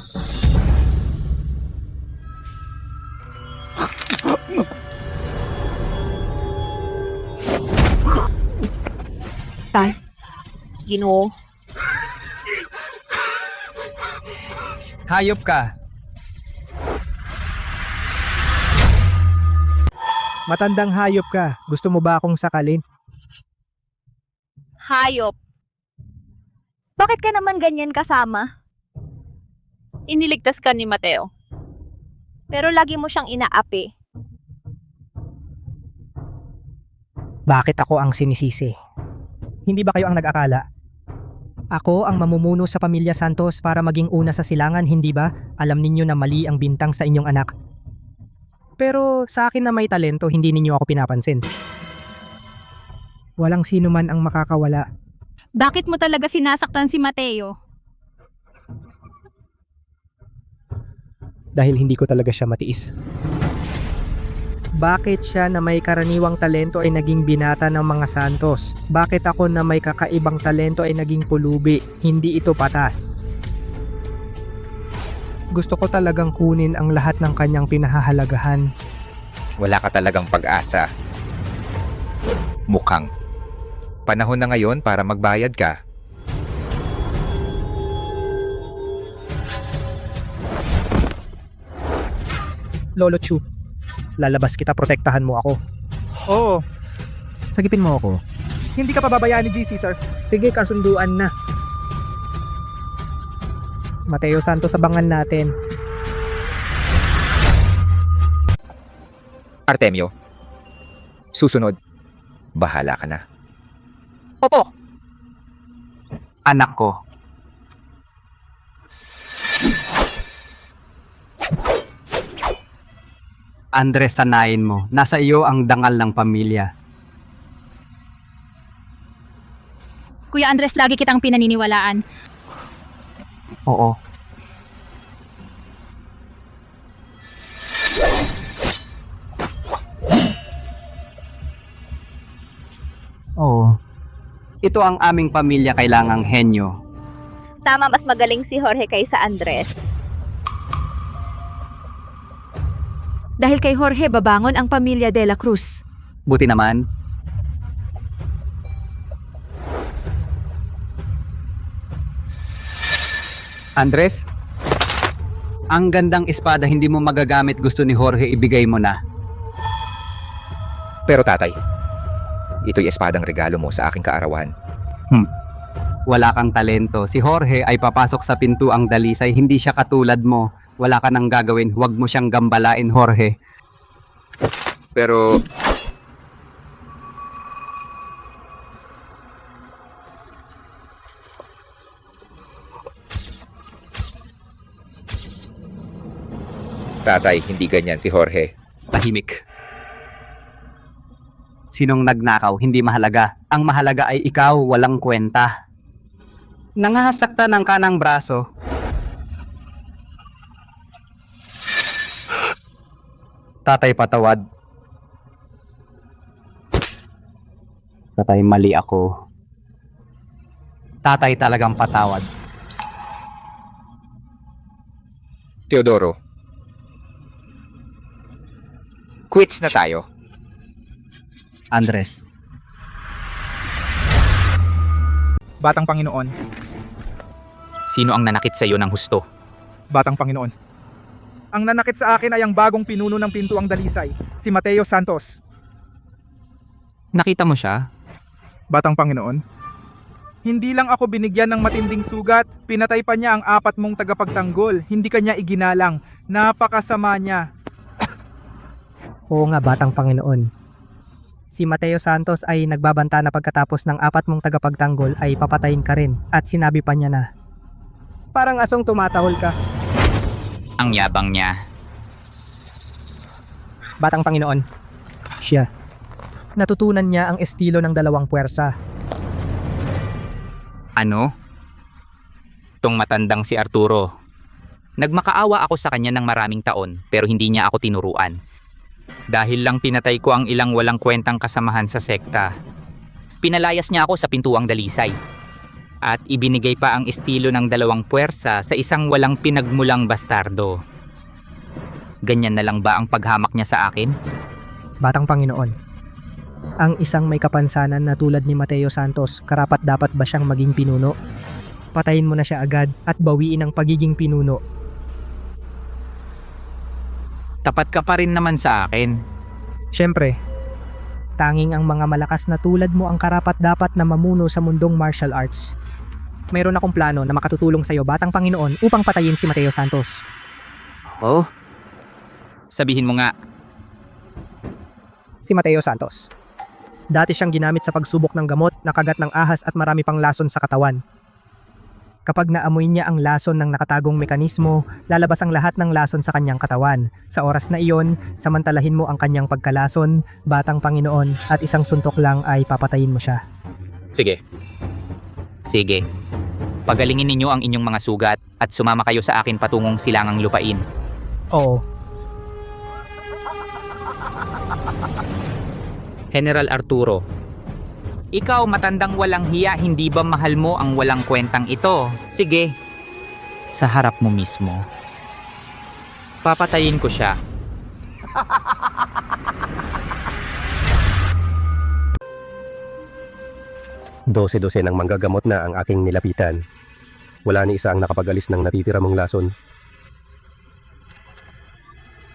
Speaker 8: Tay, Ginoo.
Speaker 2: Hayop ka.
Speaker 4: Matandang hayop ka. Gusto mo ba akong sakalin?
Speaker 8: Hayop. Bakit ka naman ganyan kasama? Iniligtas ka ni Mateo. Pero lagi mo siyang inaapi.
Speaker 4: Bakit ako ang sinisisi? Hindi ba kayo ang nag-akala? Ako ang mamumuno sa pamilya Santos para maging una sa silangan, hindi ba? Alam ninyo na mali ang bintang sa inyong anak. Pero sa akin na may talento, hindi ninyo ako pinapansin. Walang sino man ang makakawala.
Speaker 5: Bakit mo talaga sinasaktan si Mateo?
Speaker 4: Dahil hindi ko talaga siya matiis. Bakit siya na may karaniwang talento ay naging binata ng mga Santos? Bakit ako na may kakaibang talento ay naging pulubi? Hindi ito patas. Gusto ko talagang kunin ang lahat ng kanyang pinahahalagahan.
Speaker 1: Wala ka talagang pag-asa. Mukhang. Panahon na ngayon para magbayad ka.
Speaker 4: Lolo Chu, lalabas kita, protektahan mo ako.
Speaker 15: Oo,
Speaker 4: Sagipin mo ako.
Speaker 15: hindi ka pababayaan ni GC, sir.
Speaker 4: Sige, kasunduan na. Mateo Santos, abangan natin.
Speaker 1: Artemio, susunod, bahala ka na.
Speaker 2: Opo. Anak ko. Andres, sanayin mo. Nasa iyo ang dangal ng pamilya.
Speaker 5: Kuya Andres, lagi kitang pinaniniwalaan.
Speaker 2: Oo. Oo. Ito ang aming pamilya, kailangang henyo.
Speaker 8: Tama, mas magaling si Jorge kaysa Andres.
Speaker 3: Dahil kay Jorge babangon ang pamilya de la Cruz.
Speaker 2: Buti naman. Andres, ang gandang espada hindi mo magagamit, gusto ni Jorge, ibigay mo na.
Speaker 1: Pero tatay, ito'y espadang regalo mo sa aking kaarawan.
Speaker 2: Wala kang talento. Si Jorge ay papasok sa pintuang dalisay, hindi siya katulad mo. Wala ka nang gagawin, huwag mo siyang gambalain, Jorge.
Speaker 1: Pero tatay, hindi ganyan si Jorge.
Speaker 2: Tahimik. Sinong nagnakaw, hindi mahalaga. Ang mahalaga ay ikaw, walang kwenta. Nangasakta ng kanang braso. Tatay, patawad. Tatay, mali ako. Tatay, talagang patawad.
Speaker 1: Teodoro, quits na tayo.
Speaker 2: Andres,
Speaker 15: Batang Panginoon,
Speaker 16: Sino ang nanakit sa iyo ng husto?
Speaker 15: Batang Panginoon. Ang nanakit sa akin ay ang bagong pinuno ng pintuang dalisay, si Mateo Santos.
Speaker 16: Nakita mo siya?
Speaker 15: Batang Panginoon, hindi lang ako binigyan ng matinding sugat, pinatay pa niya ang 4 mong tagapagtanggol, hindi kanya iginalang, napakasama niya.
Speaker 4: Oo nga, Batang Panginoon. Si Mateo Santos ay nagbabanta na pagkatapos ng 4 mong tagapagtanggol ay papatayin ka rin, at sinabi pa niya na, parang asong tumatahol ka.
Speaker 16: Ang yabang niya.
Speaker 4: Batang Panginoon, siya. Natutunan niya ang estilo ng 2 puwersa.
Speaker 16: Ano? Tong matandang si Arturo. Nagmakaawa ako sa kanya ng maraming taon pero hindi niya ako tinuruan.
Speaker 17: Dahil lang pinatay ko ang ilang walang kwentang kasamahan sa sekta. Pinalayas niya ako sa pintuang dalisay. At ibinigay pa ang estilo ng dalawang puwersa sa isang walang pinagmulang bastardo. Ganyan na lang ba ang paghamak niya sa akin?
Speaker 4: Batang Panginoon, ang isang may kapansanan na tulad ni Mateo Santos, karapat-dapat ba siyang maging pinuno? Patayin mo na siya agad at bawiin ang pagiging pinuno.
Speaker 17: Tapat ka pa rin naman sa akin.
Speaker 4: Siyempre, tanging ang mga malakas na tulad mo ang karapat-dapat na mamuno sa mundong martial arts. Mayroon akong plano na makatutulong sa iyo, Batang Panginoon, upang patayin si Mateo Santos.
Speaker 17: Oh? Sabihin mo nga.
Speaker 4: Si Mateo Santos. Dati siyang ginamit sa pagsubok ng gamot, nakagat ng ahas at marami pang lason sa katawan. Kapag naamoy niya ang lason ng nakatagong mekanismo, lalabas ang lahat ng lason sa kanyang katawan. Sa oras na iyon, samantalahin mo ang kanyang pagkalason, Batang Panginoon, at isang suntok lang ay papatayin mo siya.
Speaker 17: Sige. Sige. Pagalingin ninyo ang inyong mga sugat at sumama kayo sa akin patungong Silangang Lupain.
Speaker 4: Oo.
Speaker 17: General Arturo, ikaw matandang walang hiya, hindi ba mahal mo ang walang kwentang ito? Sige, sa harap mo mismo. Papatayin ko siya.
Speaker 10: Dose-dose ng manggagamot na ang aking nilapitan. Wala ni isa ang nakapagalis ng natitira mong lason.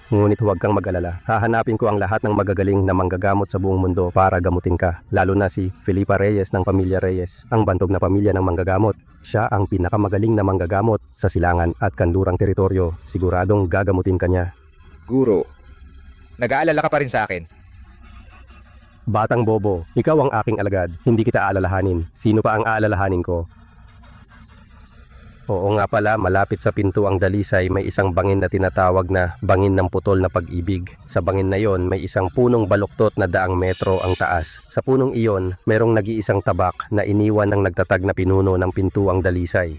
Speaker 10: Ngunit huwag kang mag-alala. Hahanapin ko ang lahat ng magagaling na manggagamot sa buong mundo para gamutin ka. Lalo na si Felipa Reyes ng pamilya Reyes, ang bantog na pamilya ng manggagamot. Siya ang pinakamagaling na manggagamot sa Silangan at Kanlurang teritoryo. Siguradong gagamutin ka niya.
Speaker 1: Guro, nag-aalala ka pa rin sa akin.
Speaker 10: Batang bobo, ikaw ang aking alagad. Hindi kita aalalahanin. Sino pa ang aalalahanin ko? Oo nga pala, malapit sa pintuang dalisay may isang bangin na tinatawag na bangin ng putol na pag-ibig. Sa bangin na yon may isang punong baluktot na 100 metro ang taas. Sa punong iyon, merong nag-iisang tabak na iniwan ng nagtatag na pinuno ng pintuang dalisay.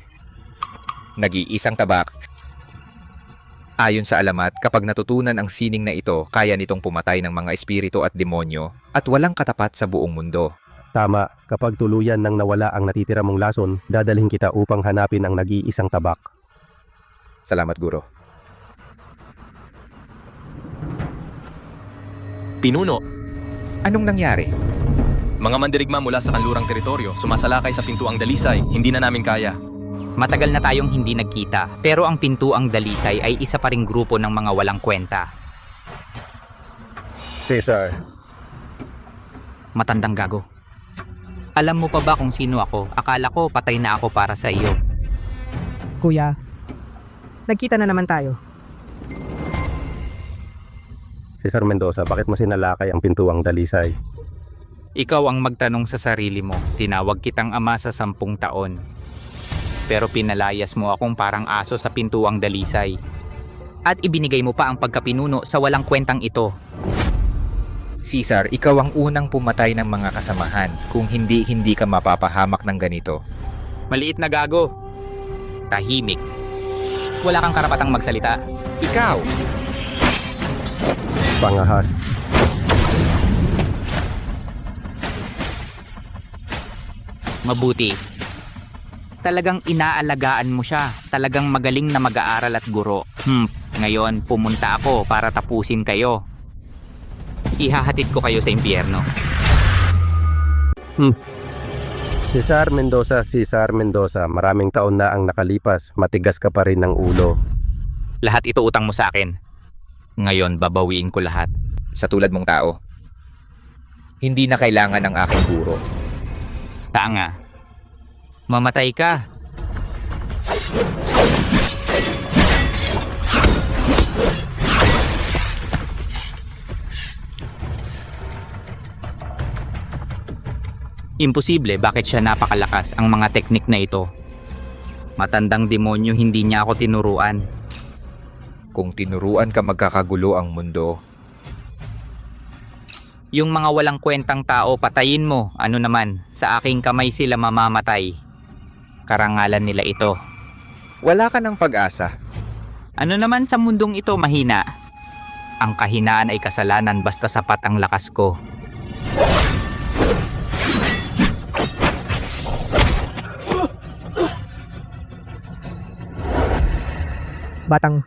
Speaker 1: Nag-iisang tabak. Ayon sa alamat, kapag natutunan ang sining na ito, kaya nitong pumatay ng mga espiritu at demonyo at walang katapat sa buong mundo.
Speaker 10: Tama, kapag tuluyan nang nawala ang natitira mong lason, dadalhin kita upang hanapin ang nag-iisang tabak.
Speaker 1: Salamat, Guro.
Speaker 18: Pinuno.
Speaker 1: Anong nangyari?
Speaker 18: Mga mandirigma mula sa kanlurang teritoryo, sumasalakay sa pintuang dalisay, hindi na namin kaya.
Speaker 17: Matagal na tayong hindi nagkita, pero ang pintuang dalisay ay isa pa ring grupo ng mga walang kwenta.
Speaker 10: Cesar.
Speaker 17: Matandang gago. Alam mo pa ba kung sino ako? Akala ko patay na ako para sa iyo.
Speaker 4: Kuya, nagkita na naman tayo.
Speaker 10: Cesar Mendoza, bakit mo sinalakay ang pintuang dalisay?
Speaker 17: Ikaw ang magtanong sa sarili mo. Tinawag kitang ama sa 10 taon. Pero pinalayas mo akong parang aso sa pintuang dalisay. At ibinigay mo pa ang pagkapinuno sa walang kwentang ito.
Speaker 1: Cesar, ikaw ang unang pumatay ng mga kasamahan. Kung hindi ka mapapahamak ng ganito.
Speaker 17: Maliit na gago. Tahimik. Wala kang karapatang magsalita.
Speaker 1: Ikaw!
Speaker 10: Pangahas.
Speaker 17: Mabuti. Talagang inaalagaan mo siya. Talagang magaling na mag-aaral at guro. Ngayon, pumunta ako para tapusin kayo. Ihahatid ko kayo sa impyerno.
Speaker 10: Cesar Mendoza, maraming taon na ang nakalipas, matigas ka pa rin ng ulo.
Speaker 17: Lahat ito utang mo sa akin. Ngayon, babawiin ko lahat.
Speaker 1: Sa tulad mong tao, hindi na kailangan ng aking guro.
Speaker 17: Tanga. Mamatay ka. Imposible, bakit siya napakalakas ang mga teknik na ito? Matandang demonyo, hindi niya ako tinuruan.
Speaker 1: Kung tinuruan ka, magkakagulo ang mundo.
Speaker 17: Yung mga walang kwentang tao, patayin mo. Ano naman, sa aking kamay sila mamamatay. Karangalan nila ito.
Speaker 1: Wala ka ng pag-asa.
Speaker 17: Ano naman sa mundong ito mahina? Ang kahinaan ay kasalanan basta sapat ang lakas ko.
Speaker 4: Batang,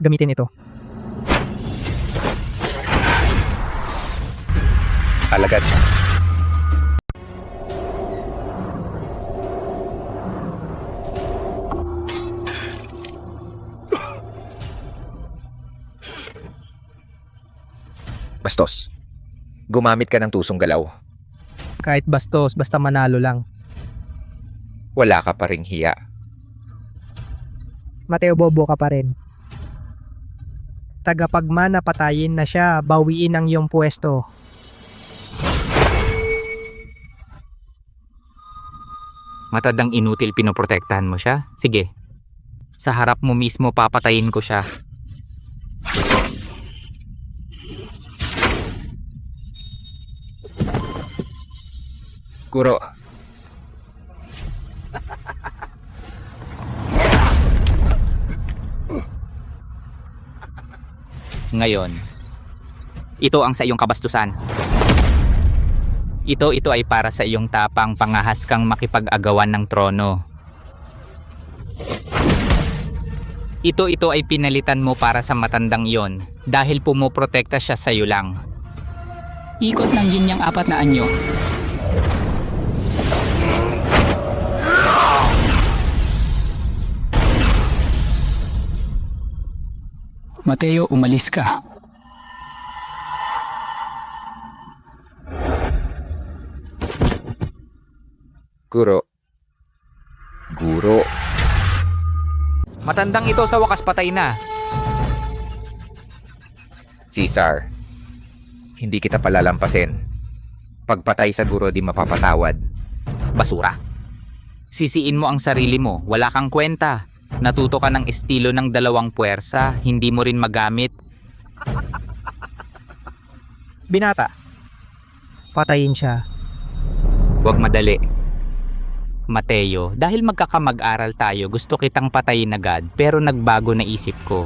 Speaker 4: gamitin ito.
Speaker 10: Alagad.
Speaker 1: Bastos. Gumamit ka ng tusong galaw.
Speaker 4: Kahit bastos, basta manalo lang.
Speaker 1: Wala ka pa ring hiya.
Speaker 4: Mateo, bobo ka pa rin. Tagapagmana patayin na siya, bawiin ang iyong pwesto.
Speaker 17: Matadang inutil pinoprotektahan mo siya? Sige. Sa harap mo mismo papatayin ko siya.
Speaker 1: Guro.
Speaker 17: Ngayon, ito ang sa iyong kabastusan. Ito ay para sa iyong tapang pangahas kang makipag-agawan ng trono. Ito ay pinalitan mo para sa matandang iyon dahil pumoprotekta siya sa iyo lang. Ikot ng ginyang 4 na anyo. Mateo, umalis ka.
Speaker 1: Guro.
Speaker 17: Matandang ito sa wakas patay na.
Speaker 1: Caesar. Hindi kita palalampasin. Pagpatay sa guro di mapapatawad.
Speaker 17: Basura. Sisiin mo ang sarili mo, wala kang kwenta. Natuto ka ng estilo ng 2 puwersa, hindi mo rin magamit.
Speaker 4: Binata, patayin siya.
Speaker 17: Huwag madali. Mateo, dahil magkakamag-aral tayo, gusto kitang patayin agad, pero nagbago na isip ko.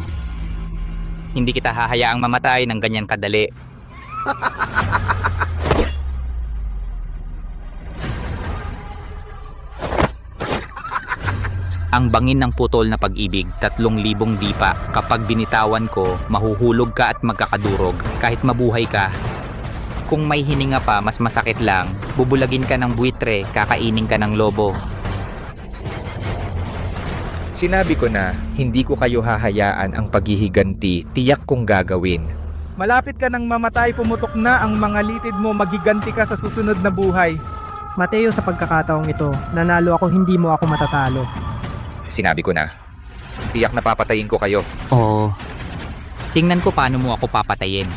Speaker 17: Hindi kita hahayaang mamatay ng ganyan kadali. Ang bangin ng putol na pag-ibig, 3,000 dipa. Kapag binitawan ko, mahuhulog ka at magkakadurog, kahit mabuhay ka. Kung may hininga pa, mas masakit lang. Bubulagin ka ng buitre, kakainin ka ng lobo.
Speaker 1: Sinabi ko na, hindi ko kayo hahayaan ang paghihiganti, tiyak kong gagawin.
Speaker 15: Malapit ka nang mamatay, pumutok na ang mga litid mo, magiganti ka sa susunod na buhay.
Speaker 4: Mateo, sa pagkakataong ito, nanalo ako, hindi mo ako matatalo.
Speaker 1: Sinabi ko na, tiyak na papatayin ko kayo.
Speaker 17: Oo. Tingnan ko paano mo ako papatayin.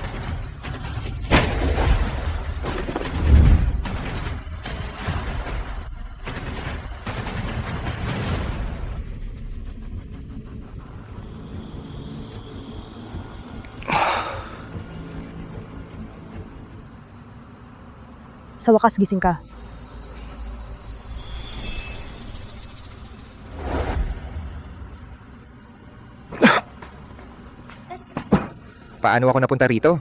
Speaker 3: Sa wakas gising ka.
Speaker 1: Paano ako napunta rito?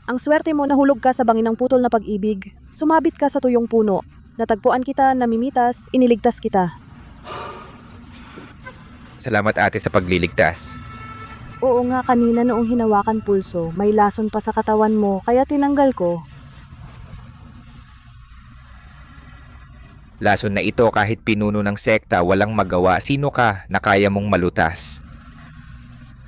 Speaker 3: Ang swerte mo, nahulog ka sa bangin ng putol na pag-ibig. Sumabit ka sa tuyong puno. Natagpuan kita, namimitas, iniligtas kita.
Speaker 1: Salamat ate sa pagliligtas.
Speaker 3: Oo nga, kanina noong hinawakan pulso, may lason pa sa katawan mo, kaya tinanggal ko.
Speaker 1: Lason na ito kahit pinuno ng sekta, walang magawa. Sino ka na kaya mong malutas?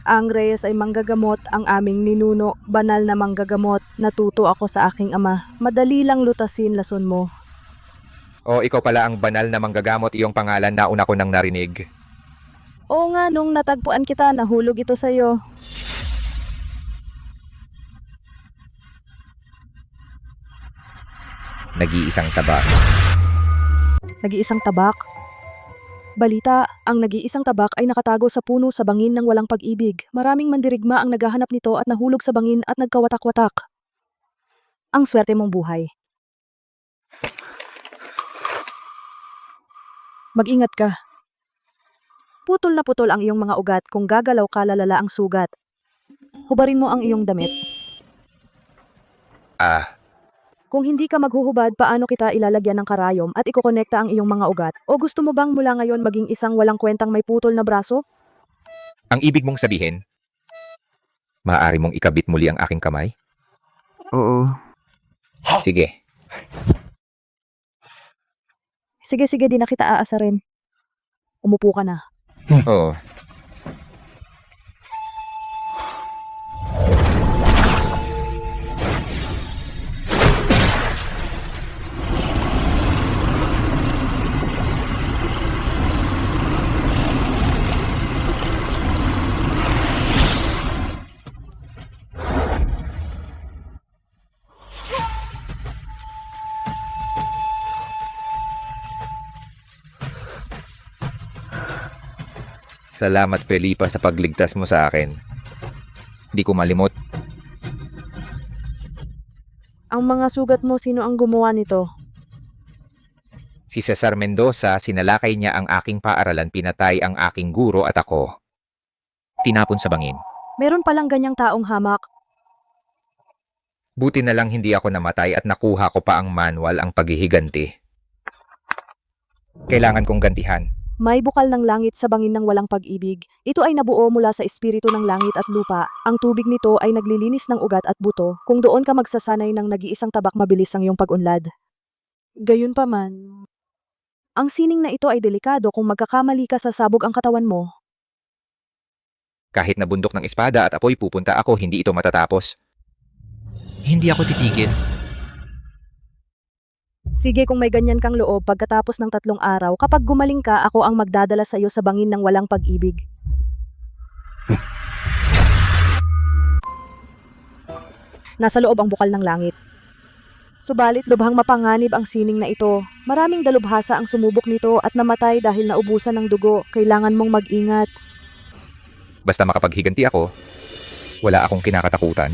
Speaker 3: Ang Reyes ay manggagamot, ang aming ninuno, banal na manggagamot. Natuto ako sa aking ama. Madali lang lutasin lason mo.
Speaker 1: O ikaw pala ang banal na manggagamot, iyong pangalan na una ko nang narinig.
Speaker 3: Oo nga, nung natagpuan kita, nahulog ito sa'yo.
Speaker 1: Nag-iisang tabak.
Speaker 3: Nag-iisang tabak? Balita, ang nag-iisang tabak ay nakatago sa puno sa bangin ng walang pag-ibig. Maraming mandirigma ang naghahanap nito at nahulog sa bangin at nagkawatak-watak. Ang swerte mong buhay. Mag-ingat ka. Putol na putol ang iyong mga ugat, kung gagalaw ka lalala ang sugat.
Speaker 19: Hubarin mo ang iyong damit. Kung hindi ka maghuhubad, paano kita ilalagyan ng karayom at ikokonekta ang iyong mga ugat? O gusto mo bang mula ngayon maging isang walang kwentang may putol na braso?
Speaker 1: Ang ibig mong sabihin, maaari mong ikabit muli ang aking kamay?
Speaker 19: Oo.
Speaker 1: Sige.
Speaker 19: Sige, di na kita aasarin. Umupo ka na.
Speaker 1: Oo. Salamat, Felipa, sa pagligtas mo sa akin. Hindi ko malimot.
Speaker 19: Ang mga sugat mo, sino ang gumawa nito?
Speaker 1: Si Cesar Mendoza, sinalakay niya ang aking paaralan, pinatay ang aking guro at ako. Tinapon sa bangin.
Speaker 19: Meron palang ganyang taong hamak.
Speaker 1: Buti na lang hindi ako namatay at nakuha ko pa ang manual, ang paghihiganti. Kailangan kong gantihan.
Speaker 19: May bukal ng langit sa bangin ng walang pag-ibig. Ito ay nabuo mula sa espiritu ng langit at lupa. Ang tubig nito ay naglilinis ng ugat at buto. Kung doon ka magsasanay ng nag-iisang tabak, mabilis ang iyong pag-unlad. Gayunpaman, ang sining na ito ay delikado. Kung magkakamali ka, sasabog ang katawan mo.
Speaker 1: Kahit nabundok ng espada at apoy pupunta ako, hindi ito matatapos. Hindi ako titigil.
Speaker 19: Sige, kung may ganyan kang loob, pagkatapos ng 3 araw, kapag gumaling ka, ako ang magdadala sa iyo sa bangin ng walang pag-ibig. Nasa loob ang bukal ng langit. Subalit lubhang mapanganib ang sining na ito. Maraming dalubhasa ang sumubok nito at namatay dahil naubusan ng dugo. Kailangan mong mag-ingat.
Speaker 1: Basta makapaghiganti ako, wala akong kinakatakutan.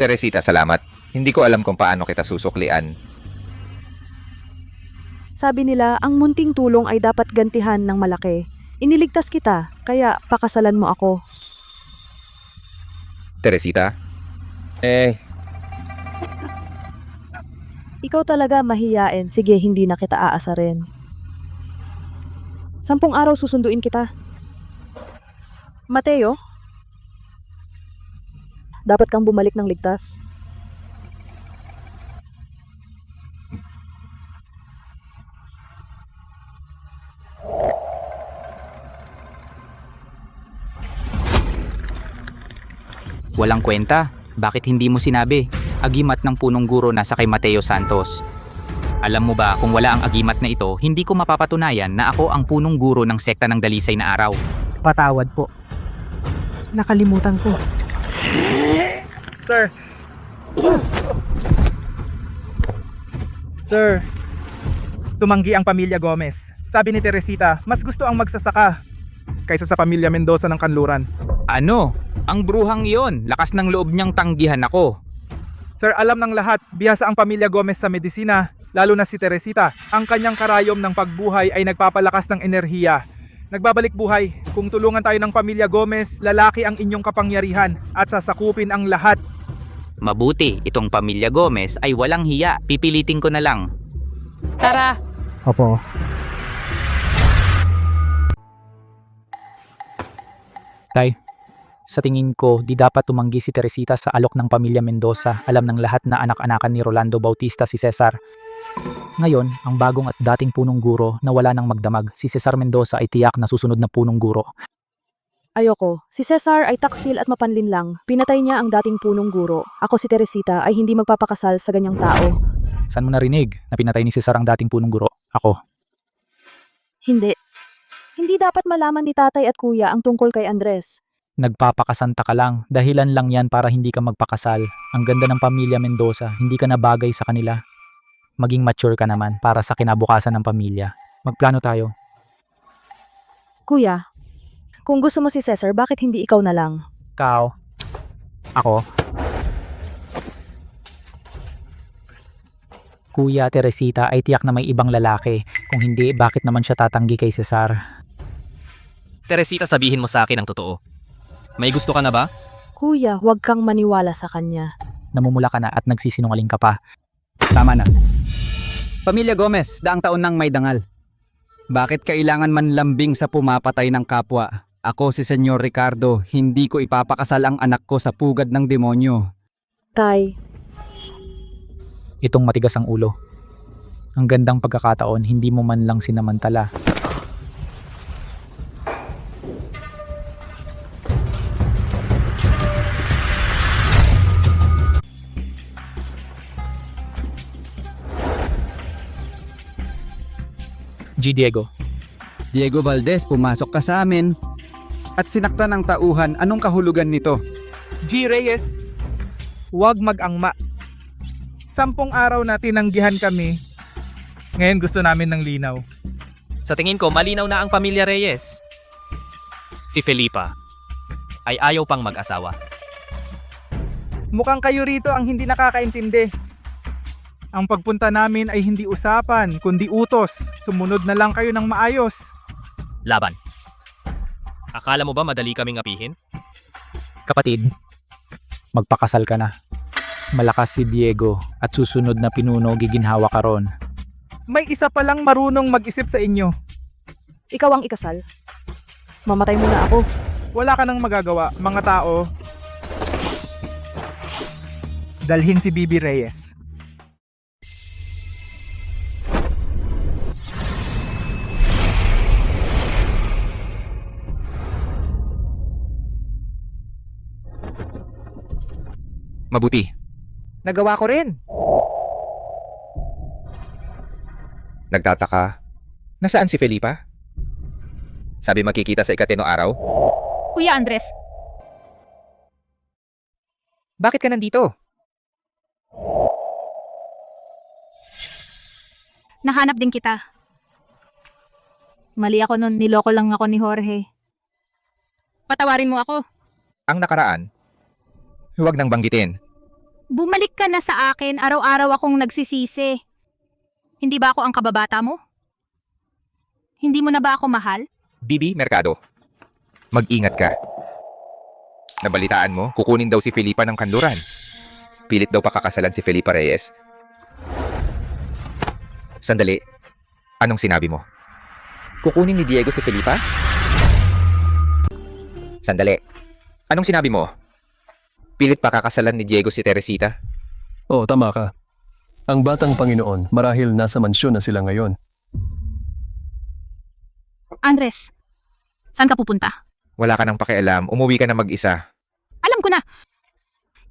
Speaker 1: Teresita, salamat. Hindi ko alam kung paano kita susuklian.
Speaker 19: Sabi nila, ang munting tulong ay dapat gantihan ng malaki. Iniligtas kita, kaya pakasalan mo ako.
Speaker 1: Teresita?
Speaker 19: Ikaw talaga mahiyain. Sige, hindi na kita aasarin. 10 araw susunduin kita. Mateo? Dapat kang bumalik ng ligtas.
Speaker 17: Walang kwenta. Bakit hindi mo sinabi? Agimat ng punong guro nasa kay Mateo Santos. Alam mo ba, kung wala ang agimat na ito, hindi ko mapapatunayan na ako ang punong guro ng sekta ng Dalisay na araw.
Speaker 4: Patawad po. Nakalimutan ko.
Speaker 15: Sir. Sir. Tumanggi ang pamilya Gomez. Sabi ni Teresita, mas gusto ang magsasaka kaysa sa pamilya Mendoza ng Kanluran.
Speaker 17: Ano? Ang bruhang iyon. Lakas ng loob niyang tanggihan ako.
Speaker 15: Sir, alam ng lahat, bihasa ang pamilya Gomez sa medisina, lalo na si Teresita. Ang kanyang karayom ng pagbuhay ay nagpapalakas ng enerhiya. Nagbabalik buhay. Kung tulungan tayo ng pamilya Gomez, lalaki ang inyong kapangyarihan at sasakupin ang lahat.
Speaker 17: Mabuti, itong pamilya Gomez ay walang hiya. Pipilitin ko na lang. Tara!
Speaker 4: Opo.
Speaker 16: Tay, sa tingin ko, di dapat tumanggi si Teresita sa alok ng pamilya Mendoza. Alam ng lahat na anak-anakan ni Rolando Bautista si Cesar. Ngayon, ang bagong at dating punong guro na wala nang magdamag, si Cesar Mendoza ay tiyak na susunod na punong guro.
Speaker 19: Ayoko. Si Cesar ay taksil at mapanlinlang. Pinatay niya ang dating punong guro. Ako si Teresita ay hindi magpapakasal sa ganyang tao.
Speaker 16: Saan mo narinig na pinatay ni Cesar ang dating punong guro? Ako.
Speaker 19: Hindi. Hindi dapat malaman ni tatay at kuya ang tungkol kay Andres.
Speaker 16: Nagpapakasanta ka lang. Dahilan lang yan para hindi ka magpakasal. Ang ganda ng pamilya Mendoza, hindi ka na bagay sa kanila. Maging mature ka naman para sa kinabukasan ng pamilya. Magplano tayo.
Speaker 19: Kuya, kung gusto mo si Cesar, bakit hindi ikaw na lang?
Speaker 16: Ikaw. Ako. Kuya Teresita ay tiyak na may ibang lalaki. Kung hindi, bakit naman siya tatanggi kay Cesar?
Speaker 20: Teresita, sabihin mo sa akin ang totoo. May gusto ka na ba?
Speaker 19: Kuya, huwag kang maniwala sa kanya.
Speaker 16: Namumula ka na at nagsisinungaling ka pa.
Speaker 2: Tama na. Pamilya Gomez, daang taon nang may dangal. Bakit kailangan man lambing sa pumapatay ng kapwa? Ako si Senyor Ricardo, hindi ko ipapakasal ang anak ko sa pugad ng demonyo.
Speaker 19: Tay,
Speaker 16: Itong matigas ang ulo. Ang gandang pagkakataon, hindi mo man lang sinamantala. G. Diego.
Speaker 2: Diego Valdez, pumasok ka sa amin at sinaktan ng tauhan. Anong kahulugan nito?
Speaker 15: G. Reyes, huwag mag-angma. 10 araw na tinanggihan kami. Ngayon gusto namin ng linaw.
Speaker 20: Sa tingin ko, malinaw na ang pamilya Reyes. Si Felipa ay ayaw pang mag-asawa.
Speaker 15: Mukhang kayo rito ang hindi nakakaintindi. Ang pagpunta namin ay hindi usapan, kundi utos. Sumunod na lang kayo ng maayos.
Speaker 20: Laban. Akala mo ba madali kaming apihin?
Speaker 16: Kapatid, magpakasal ka na. Malakas si Diego at susunod na pinuno giginhawa ka ron.
Speaker 15: May isa palang marunong mag-isip sa inyo.
Speaker 19: ikaw ang ikasal. Mamatay muna ako.
Speaker 15: Wala ka nang magagawa, mga tao. Dalhin si Bibi Reyes.
Speaker 1: Mabuti. Nagawa ko rin. Nagtataka. Nasaan si Felipa? Sabi makikita sa 10 araw?
Speaker 5: Kuya Andres,
Speaker 1: Bakit ka nandito?
Speaker 5: nahanap din kita. Mali ako nun, niloko lang ako ni Jorge. Patawarin mo ako.
Speaker 1: Ang nakaraan? Huwag nang banggitin.
Speaker 5: Bumalik ka na sa akin, araw-araw akong nagsisisi. Hindi ba ako ang kababata mo? Hindi mo na ba ako mahal?
Speaker 1: Bibi Mercado. Mag-ingat ka. Nabalitaan mo, kukunin daw si Felipa ng kanluran. Pilit daw pakakasalan si Felipa Reyes. Sandali. Anong sinabi mo? Kukunin ni Diego si Felipa? Sandali. Anong sinabi mo? Pilit pakakasalan ni Diego si Teresita?
Speaker 7: Oo, tama ka. Ang batang Panginoon, marahil nasa mansyon na sila ngayon.
Speaker 5: Andres, saan ka pupunta?
Speaker 1: Wala ka nang pakialam, umuwi ka na mag-isa.
Speaker 5: Alam ko na.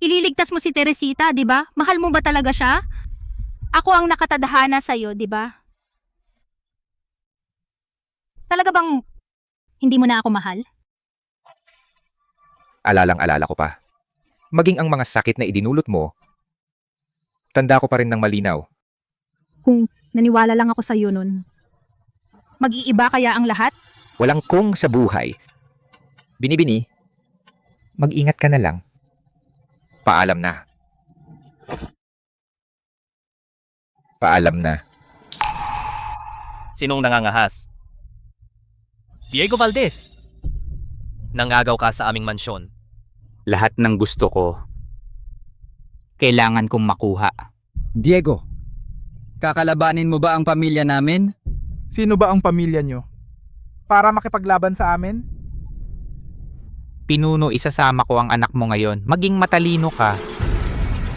Speaker 5: Ililigtas mo si Teresita, di ba? Mahal mo ba talaga siya? Ako ang nakatadhana sa'yo, di ba? Talaga bang hindi mo na ako mahal?
Speaker 1: Alalang-alala ko pa. Maging ang mga sakit na idinulot mo, tanda ko pa rin ng malinaw.
Speaker 5: Kung naniwala lang ako sa'yo nun, mag-iiba kaya ang lahat?
Speaker 1: Walang kung sa buhay. Binibini, mag-ingat ka na lang. Paalam na. Paalam na.
Speaker 20: Sinong nangangahas? Diego Valdez. Nangagaw ka sa aming mansyon.
Speaker 17: Lahat ng gusto ko, kailangan kong makuha.
Speaker 2: Diego, kakalabanin mo ba ang pamilya namin?
Speaker 15: Sino ba ang pamilya nyo? Para makipaglaban sa amin?
Speaker 17: Pinuno, isasama ko ang anak mo ngayon. Maging matalino ka.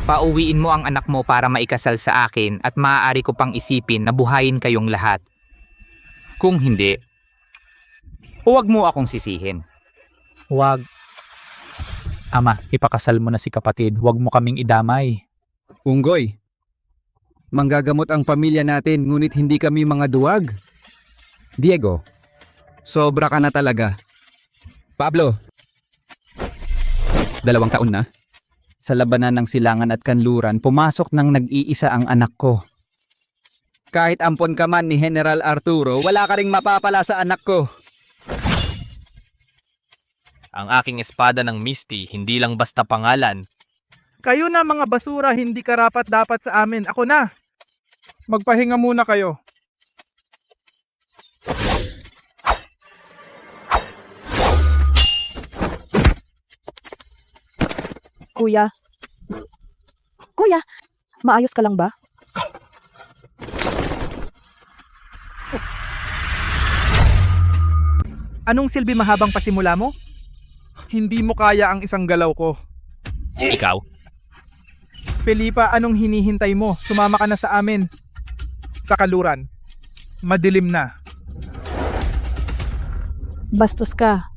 Speaker 17: Pauwiin mo ang anak mo para maikasal sa akin at maaari ko pang isipin na buhayin kayong lahat. Kung hindi, huwag mo akong sisihin.
Speaker 16: Huwag. Ama, ipakasal mo na si kapatid. Huwag mo kaming idamay.
Speaker 2: Unggoy, manggagamot ang pamilya natin ngunit hindi kami mga duwag. Diego, sobra ka na talaga. Pablo, 2 taon na. Sa labanan ng silangan at kanluran, pumasok ng nag-iisa ang anak ko. Kahit ampon ka man ni General Arturo, wala ka ring mapapala sa anak ko.
Speaker 20: Ang aking espada ng Misty, hindi lang basta pangalan.
Speaker 15: Kayo na mga basura, hindi karapat-dapat sa amin. Ako na. Magpahinga muna kayo.
Speaker 19: Kuya. Kuya, maayos ka lang ba?
Speaker 15: Anong silbi mahabang pasimula mo? Hindi mo kaya ang isang galaw ko.
Speaker 20: Ikaw?
Speaker 15: Felipa, anong hinihintay mo? Sumama ka na sa amin. Sa kaluran. Madilim na.
Speaker 19: Bastos ka.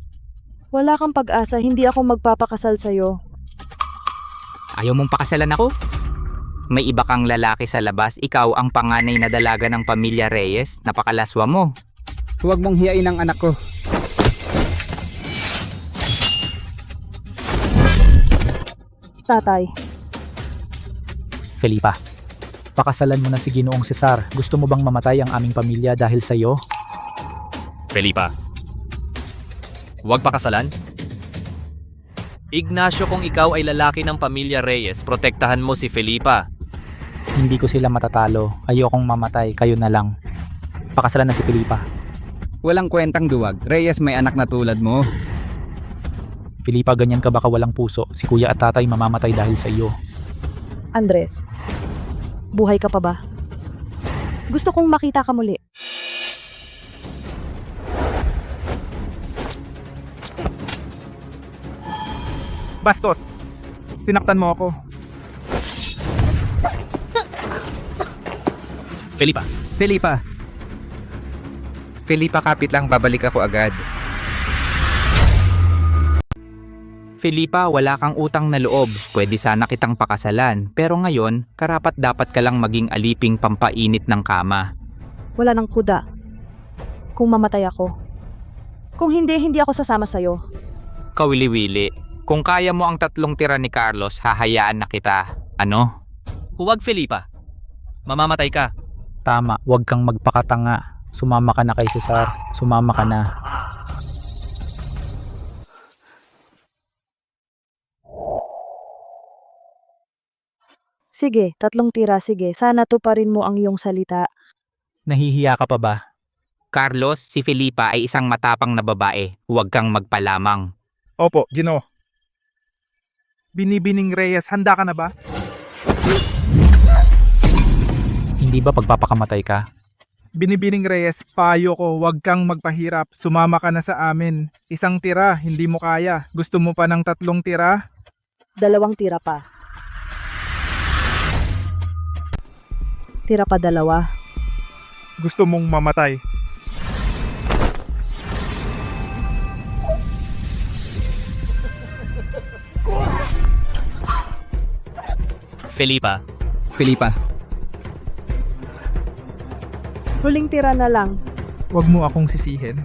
Speaker 19: Wala kang pag-asa, hindi ako magpapakasal sa'yo.
Speaker 17: Ayaw mong pakasalan ako? May iba kang lalaki sa labas, ikaw ang panganay na dalaga ng pamilya Reyes, napakalaswa mo.
Speaker 2: Huwag mong hiyain ang anak ko.
Speaker 19: Tatay.
Speaker 16: Felipa, pakasalan mo na si Ginoong Cesar. Gusto mo bang mamatay ang aming pamilya dahil sa iyo?
Speaker 20: Felipa. Huwag pakasalan. Ignacio, kung ikaw ay lalaki ng pamilya Reyes, protektahan mo si Felipa.
Speaker 16: Hindi ko sila matatalo. Ayokong mamatay, kayo na lang. Pakasalan na si Felipa.
Speaker 2: Walang kwentang duwag. Reyes, may anak na tulad mo.
Speaker 16: Felipa, ganyan ka ba kawalang puso? Si kuya at tatay mamamatay dahil sa iyo.
Speaker 19: Andres, buhay ka pa ba? Gusto kong makita ka muli.
Speaker 15: Bastos, sinaktan mo ako.
Speaker 20: Felipa.
Speaker 2: Felipa.
Speaker 1: Felipa, kapit lang, babalik ako agad.
Speaker 17: Felipa, wala kang utang na loob. Pwede sana kitang pakasalan. Pero ngayon, karapat dapat ka lang maging aliping pampainit ng kama.
Speaker 19: Wala nang kuda. Kung mamatay ako. Kung hindi, hindi ako sasama sa'yo.
Speaker 17: Kawili-wili. Kung kaya mo ang 3 tira ni Carlos, hahayaan na kita. Ano?
Speaker 20: Huwag, Felipa. Mamamatay ka.
Speaker 16: Tama, huwag kang magpakatanga. Sumama ka na kay Cesar. Sumama ka na.
Speaker 19: Sige, 3 tira, sige. Sana tuparin mo ang iyong salita.
Speaker 16: Nahihiya ka pa ba?
Speaker 17: Carlos, si Felipa ay isang matapang na babae. Huwag kang magpalamang.
Speaker 15: Opo, Gino. Binibining Reyes, handa ka na ba?
Speaker 16: Hindi ba pagpapakamatay ka?
Speaker 15: Binibining Reyes, payo ko, huwag kang magpahirap. Sumama ka na sa amin. 1 tira, hindi mo kaya. Gusto mo pa ng 3 tira?
Speaker 19: 2 tira pa. Tira pa 2.
Speaker 15: Gusto mong mamatay.
Speaker 20: Felipa.
Speaker 2: Felipa.
Speaker 19: Huling tira na lang.
Speaker 15: Huwag mo akong sisihin.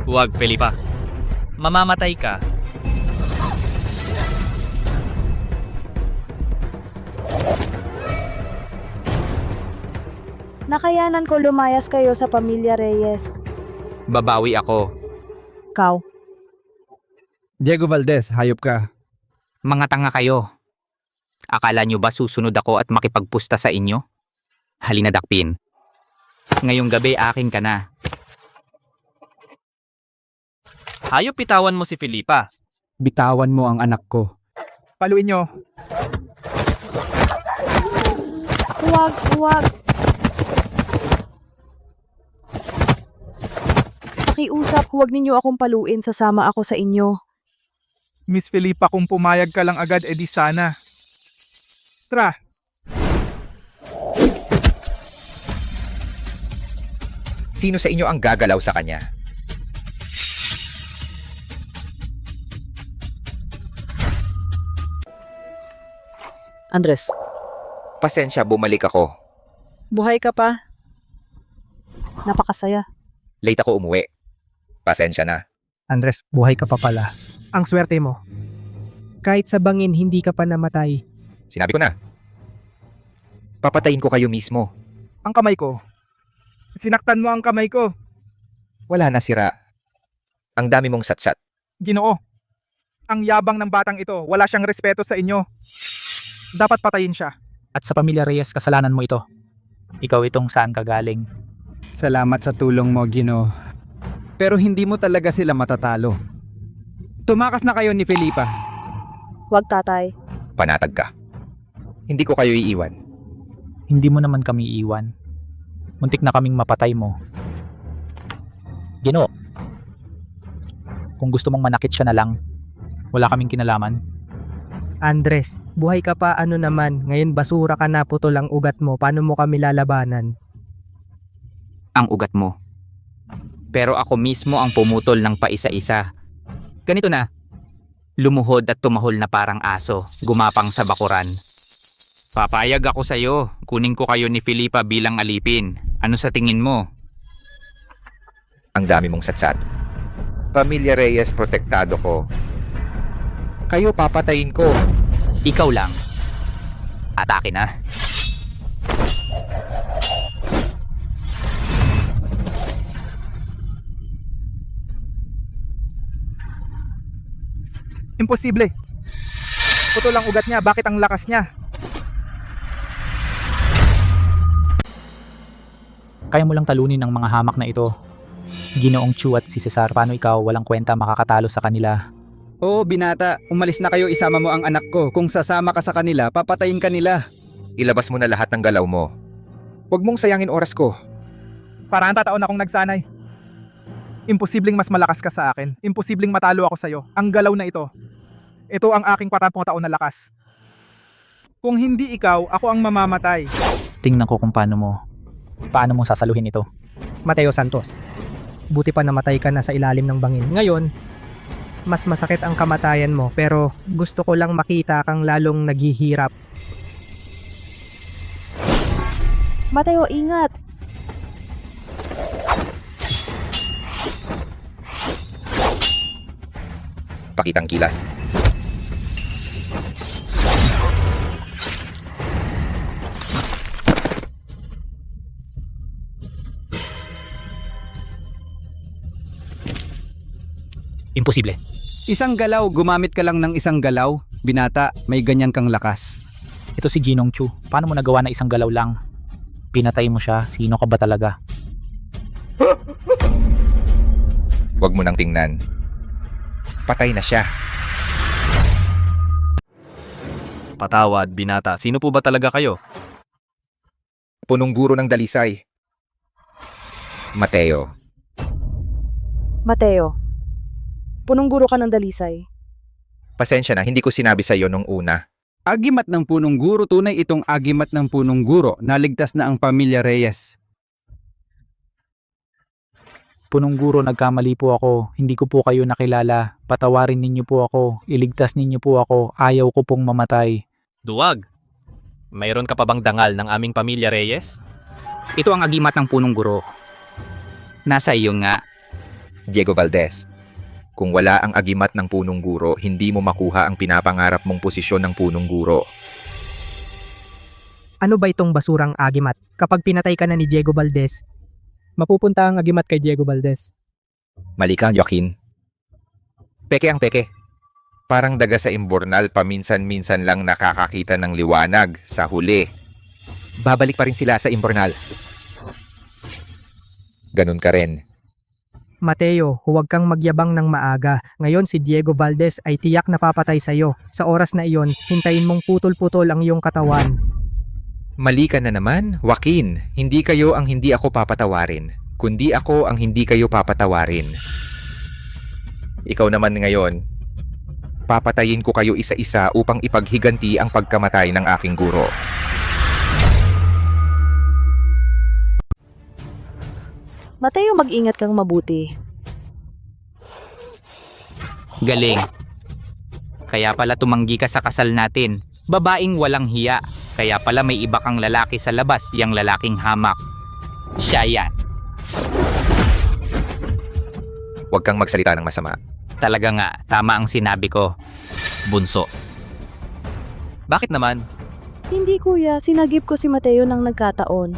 Speaker 20: Huwag, Felipa. Mamamatay ka.
Speaker 19: Nakayanan ko lumayas kayo sa pamilya Reyes.
Speaker 17: Babawi ako.
Speaker 19: Kau.
Speaker 2: Diego Valdez, hayop ka.
Speaker 17: Mga tanga kayo. Akala nyo ba susunod ako at makipagpusta sa inyo? Halina dakpin. Ngayong gabi akin ka na.
Speaker 20: Hayop, bitawan mo si Felipa.
Speaker 2: Bitawan mo ang anak ko.
Speaker 15: Paluin nyo.
Speaker 19: Huwag. Pakiusap, huwag ninyo akong paluin, sasama ako sa inyo.
Speaker 15: Miss Felipa, kung pumayag ka lang agad, edi sana. Tra.
Speaker 1: Sino sa inyo ang gagalaw sa kanya?
Speaker 19: Andres,
Speaker 1: Pasensya, bumalik ako.
Speaker 19: buhay ka pa? Napakasaya.
Speaker 1: Late ako umuwi. Pasensya na.
Speaker 4: Andres, buhay ka pa pala. Ang swerte mo. Kahit sa bangin, hindi ka pa namatay.
Speaker 1: Sinabi ko na. Papatayin ko kayo mismo.
Speaker 15: Ang kamay ko. Sinaktan mo ang kamay ko.
Speaker 1: Wala na, sira. Ang dami mong satsat.
Speaker 15: Ginoo. Ang yabang ng batang ito. Wala siyang respeto sa inyo. Dapat patayin siya.
Speaker 16: At sa pamilya Reyes, kasalanan mo ito. Ikaw itong saan ka galing.
Speaker 2: Salamat sa tulong mo, Ginoo. Pero hindi mo talaga sila matatalo. Tumakas na kayo ni Felipa.
Speaker 19: Huwag tatay.
Speaker 1: Panatag ka. Hindi ko kayo iiwan.
Speaker 16: Hindi mo naman kami iiwan. Muntik na kaming mapatay mo. Ginoo, kung gusto mong manakit siya na lang, wala kaming kinalaman.
Speaker 4: Andres, buhay ka pa ano naman, ngayon basura ka na, putol ang ugat mo, paano mo kami lalabanan?
Speaker 17: Ang ugat mo. Pero ako mismo ang pumutol ng paisa-isa. Ganito na. Lumuhod at tumahol na parang aso, gumapang sa bakuran. Papayag ako sa'yo. Kunin ko kayo ni Felipa bilang alipin. Ano sa tingin mo?
Speaker 1: Ang dami mong satsat. Pamilya Reyes, protektado ko. Kayo papatayin ko.
Speaker 17: Ikaw lang. Atake na.
Speaker 15: Imposible. Putol ang ugat niya, bakit ang lakas niya?
Speaker 16: Kaya mo lang talunin ang mga hamak na ito. Ginoong Chu at si Cesar, paano ikaw walang kwenta makakatalo sa kanila?
Speaker 2: Oo, binata. Umalis na kayo, isama mo ang anak ko. Kung sasama ka sa kanila, papatayin ka nila.
Speaker 1: Ilabas mo na lahat ng galaw mo. Huwag mong sayangin oras ko.
Speaker 15: Parang tataon akong nagsanay. Imposibleng mas malakas ka sa akin. Imposibleng matalo ako sa'yo. Ang galaw na ito. Ito ang aking 40 taon na lakas. Kung hindi ikaw, ako ang mamamatay.
Speaker 16: Tingnan ko kung paano mo sasaluhin ito.
Speaker 4: Mateo Santos, buti pa namatay ka na sa ilalim ng bangin. Ngayon, mas masakit ang kamatayan mo, pero gusto ko lang makita kang lalong naghihirap.
Speaker 19: Mateo, ingat!
Speaker 1: Pakitang kilas.
Speaker 17: Imposible.
Speaker 2: Isang galaw, gumamit ka lang ng isang galaw. Binata, may ganyan kang lakas.
Speaker 16: Ito si Ginong Chu. Paano mo nagawa na isang galaw lang? Pinatay mo siya. Sino ka ba talaga?
Speaker 1: Huwag mo nang tingnan. Patay na siya.
Speaker 20: Patawad, binata. Sino po ba talaga kayo?
Speaker 1: Punong guro ng dalisay. Mateo.
Speaker 19: Mateo, punong guro ka ng dalisay.
Speaker 1: Pasensya na, hindi ko sinabi sa iyo nung una.
Speaker 2: Agimat ng punong guro, tunay itong agimat ng punong guro. Naligtas na ang pamilya Reyes.
Speaker 16: Punong guro, nagkamali po ako. Hindi ko po kayo nakilala. Patawarin ninyo po ako. Iligtas ninyo po ako. Ayaw ko pong mamatay.
Speaker 20: Duwag. Mayroon ka pa bang dangal ng aming pamilya Reyes?
Speaker 17: Ito ang agimat ng punong guro. Nasa iyo nga.
Speaker 1: Diego Valdez. Kung wala ang agimat ng punong guro, hindi mo makuha ang pinapangarap mong posisyon ng punong guro.
Speaker 4: Ano ba itong basurang agimat? Kapag pinatay ka na ni Diego Valdez, mapupunta ang agimat kay Diego Valdez.
Speaker 1: Mali ka, Joaquin. Peke ang peke. Parang daga sa imbornal, paminsan-minsan lang nakakakita ng liwanag sa huli. Babalik pa rin sila sa imbornal. Ganun ka rin.
Speaker 4: Mateo, huwag kang magyabang ng maaga. Ngayon si Diego Valdez ay tiyak na papatay sa'yo. Sa oras na iyon, hintayin mong putol-putol ang iyong katawan.
Speaker 1: Mali ka na naman, Joaquin. Hindi kayo ang hindi ako papatawarin, kundi ako ang hindi kayo papatawarin. Ikaw naman ngayon, papatayin ko kayo isa-isa upang ipaghiganti ang pagkamatay ng aking guro.
Speaker 19: Mateo, mag-ingat kang mabuti.
Speaker 17: Galing. Kaya pala tumanggi ka sa kasal natin. Babaeng walang hiya. Kaya pala may iba kang lalaki sa labas, yang lalaking hamak. Siya yan.
Speaker 1: Huwag kang magsalita ng masama.
Speaker 17: Talaga nga, tama ang sinabi ko.
Speaker 20: Bunso. Bakit naman?
Speaker 19: Hindi kuya, sinagip ko si Mateo ng nagkataon.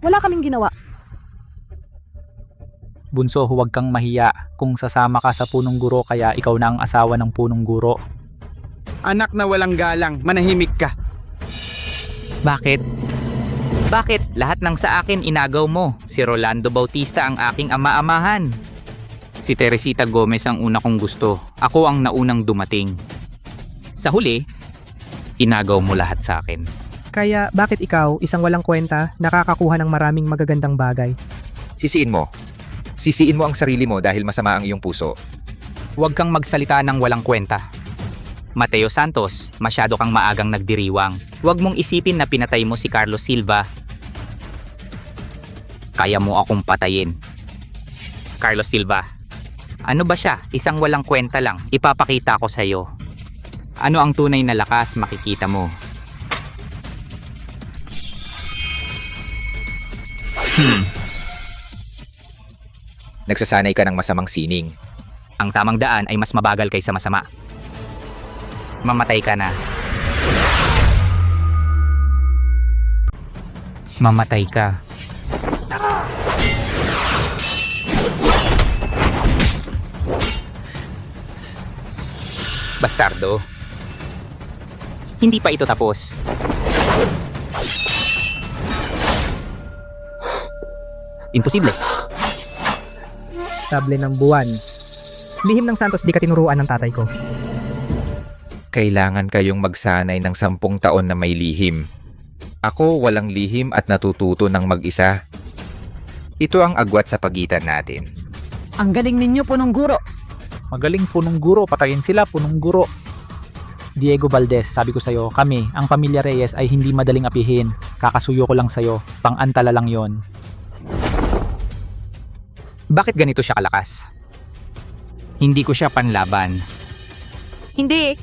Speaker 19: Wala kaming ginawa.
Speaker 16: Bunso, huwag kang mahiya. Kung sasama ka sa punong guro, kaya ikaw na ang asawa ng punong guro.
Speaker 2: Anak na walang galang, manahimik ka.
Speaker 17: Bakit? Bakit? Lahat ng sa akin inagaw mo. Si Rolando Bautista ang aking ama-amahan. Si Teresita Gomez ang una kong gusto. Ako ang naunang dumating. Sa huli, inagaw mo lahat sa akin.
Speaker 4: Kaya bakit ikaw, isang walang kwenta, nakakakuha ng maraming magagandang bagay?
Speaker 1: Sisiin mo. Sisiin mo ang sarili mo dahil masama ang iyong puso.
Speaker 17: Huwag kang magsalita ng walang kwenta. Mateo Santos, masyado kang maagang nagdiriwang. Huwag mong isipin na pinatay mo si Carlos Silva. Kaya mo akong patayin. Carlos Silva, ano ba siya? Isang walang kwenta lang. Ipapakita ko sa'yo. Ano ang tunay na lakas, makikita mo.
Speaker 1: Nagsasanay ka ng masamang sining.
Speaker 17: Ang tamang daan ay mas mabagal kaysa masama. Mamatay ka na. Mamatay ka. Bastardo. Hindi pa ito tapos. Imposible.
Speaker 4: Sable ng buwan. Lihim ng Santos di ka tinuruan ng tatay ko.
Speaker 1: Kailangan kayong magsanay ng 10 taon na may lihim. Ako walang lihim at natututo ng mag-isa. Ito ang agwat sa pagitan natin.
Speaker 2: Ang galing ninyo, punong guro.
Speaker 16: Magaling punong guro, patayin sila punong guro. Diego Valdez, sabi ko sa'yo, kami, ang pamilya Reyes ay hindi madaling apihin. Kakasuyo ko lang sa'yo, pang-antala lang yon.
Speaker 17: Bakit ganito siya kalakas? Hindi ko siya panlaban.
Speaker 3: Hindi.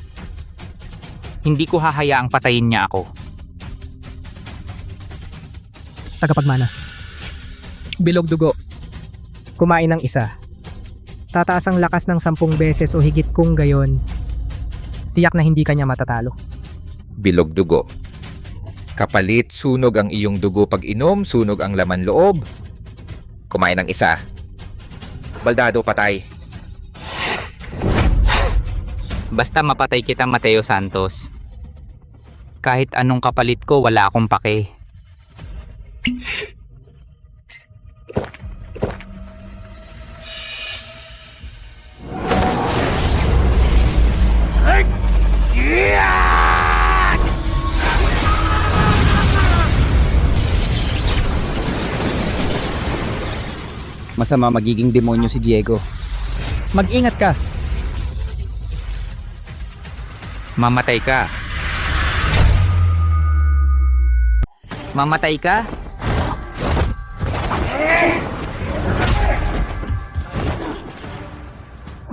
Speaker 17: Hindi ko hahayaang patayin niya ako.
Speaker 4: Tagapagmana. Bilog dugo. Kumain ng isa. Tataas ang lakas ng 10 beses o higit kung gayon. Tiyak na hindi kanya matatalo.
Speaker 1: Bilog dugo. Kapalit, sunog ang iyong dugo pag inom, sunog ang laman loob. Kumain ng isa. Baldado, patay.
Speaker 17: Basta mapatay kita, Mateo Santos. Kahit anong kapalit ko, wala akong pake.
Speaker 2: Masama magiging demonyo si Diego. Mag-ingat ka.
Speaker 17: Mamatay ka. Mamatay ka?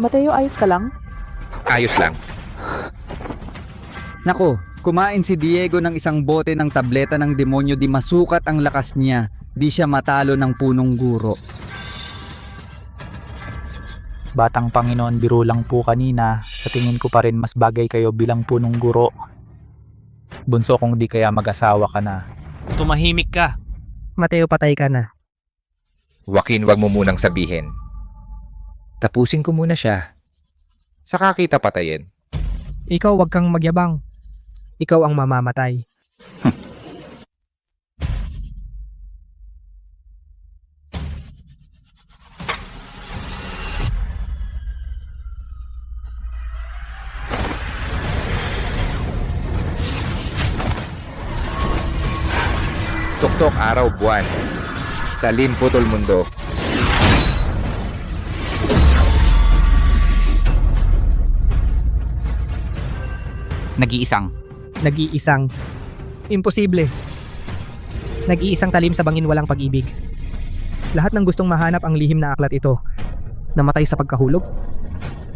Speaker 19: Mateo, ayos ka lang?
Speaker 1: Ayos lang.
Speaker 2: Nako, kumain si Diego ng isang bote ng tableta ng demonyo di masukat ang lakas niya. Di siya matalo ng punong guro.
Speaker 16: Batang Panginoon, biro lang po kanina. Sa tingin ko pa rin mas bagay kayo bilang punong guro. Bunso kung di kaya mag-asawa ka na.
Speaker 20: Tumahimik ka.
Speaker 4: Mateo, patay ka na.
Speaker 1: Joaquin, wag mo munang sabihin. Tapusin ko muna siya. Saka kita patayin.
Speaker 4: Ikaw wag kang magyabang. Ikaw ang mamamatay.
Speaker 1: Tuktok, araw, buwan. Talim, putol, mundo.
Speaker 17: Nag-iisang.
Speaker 4: Imposible. Nag-iisang talim sa bangin walang pag-ibig. Lahat ng gustong mahanap ang lihim na aklat ito. Namatay sa pagkahulog.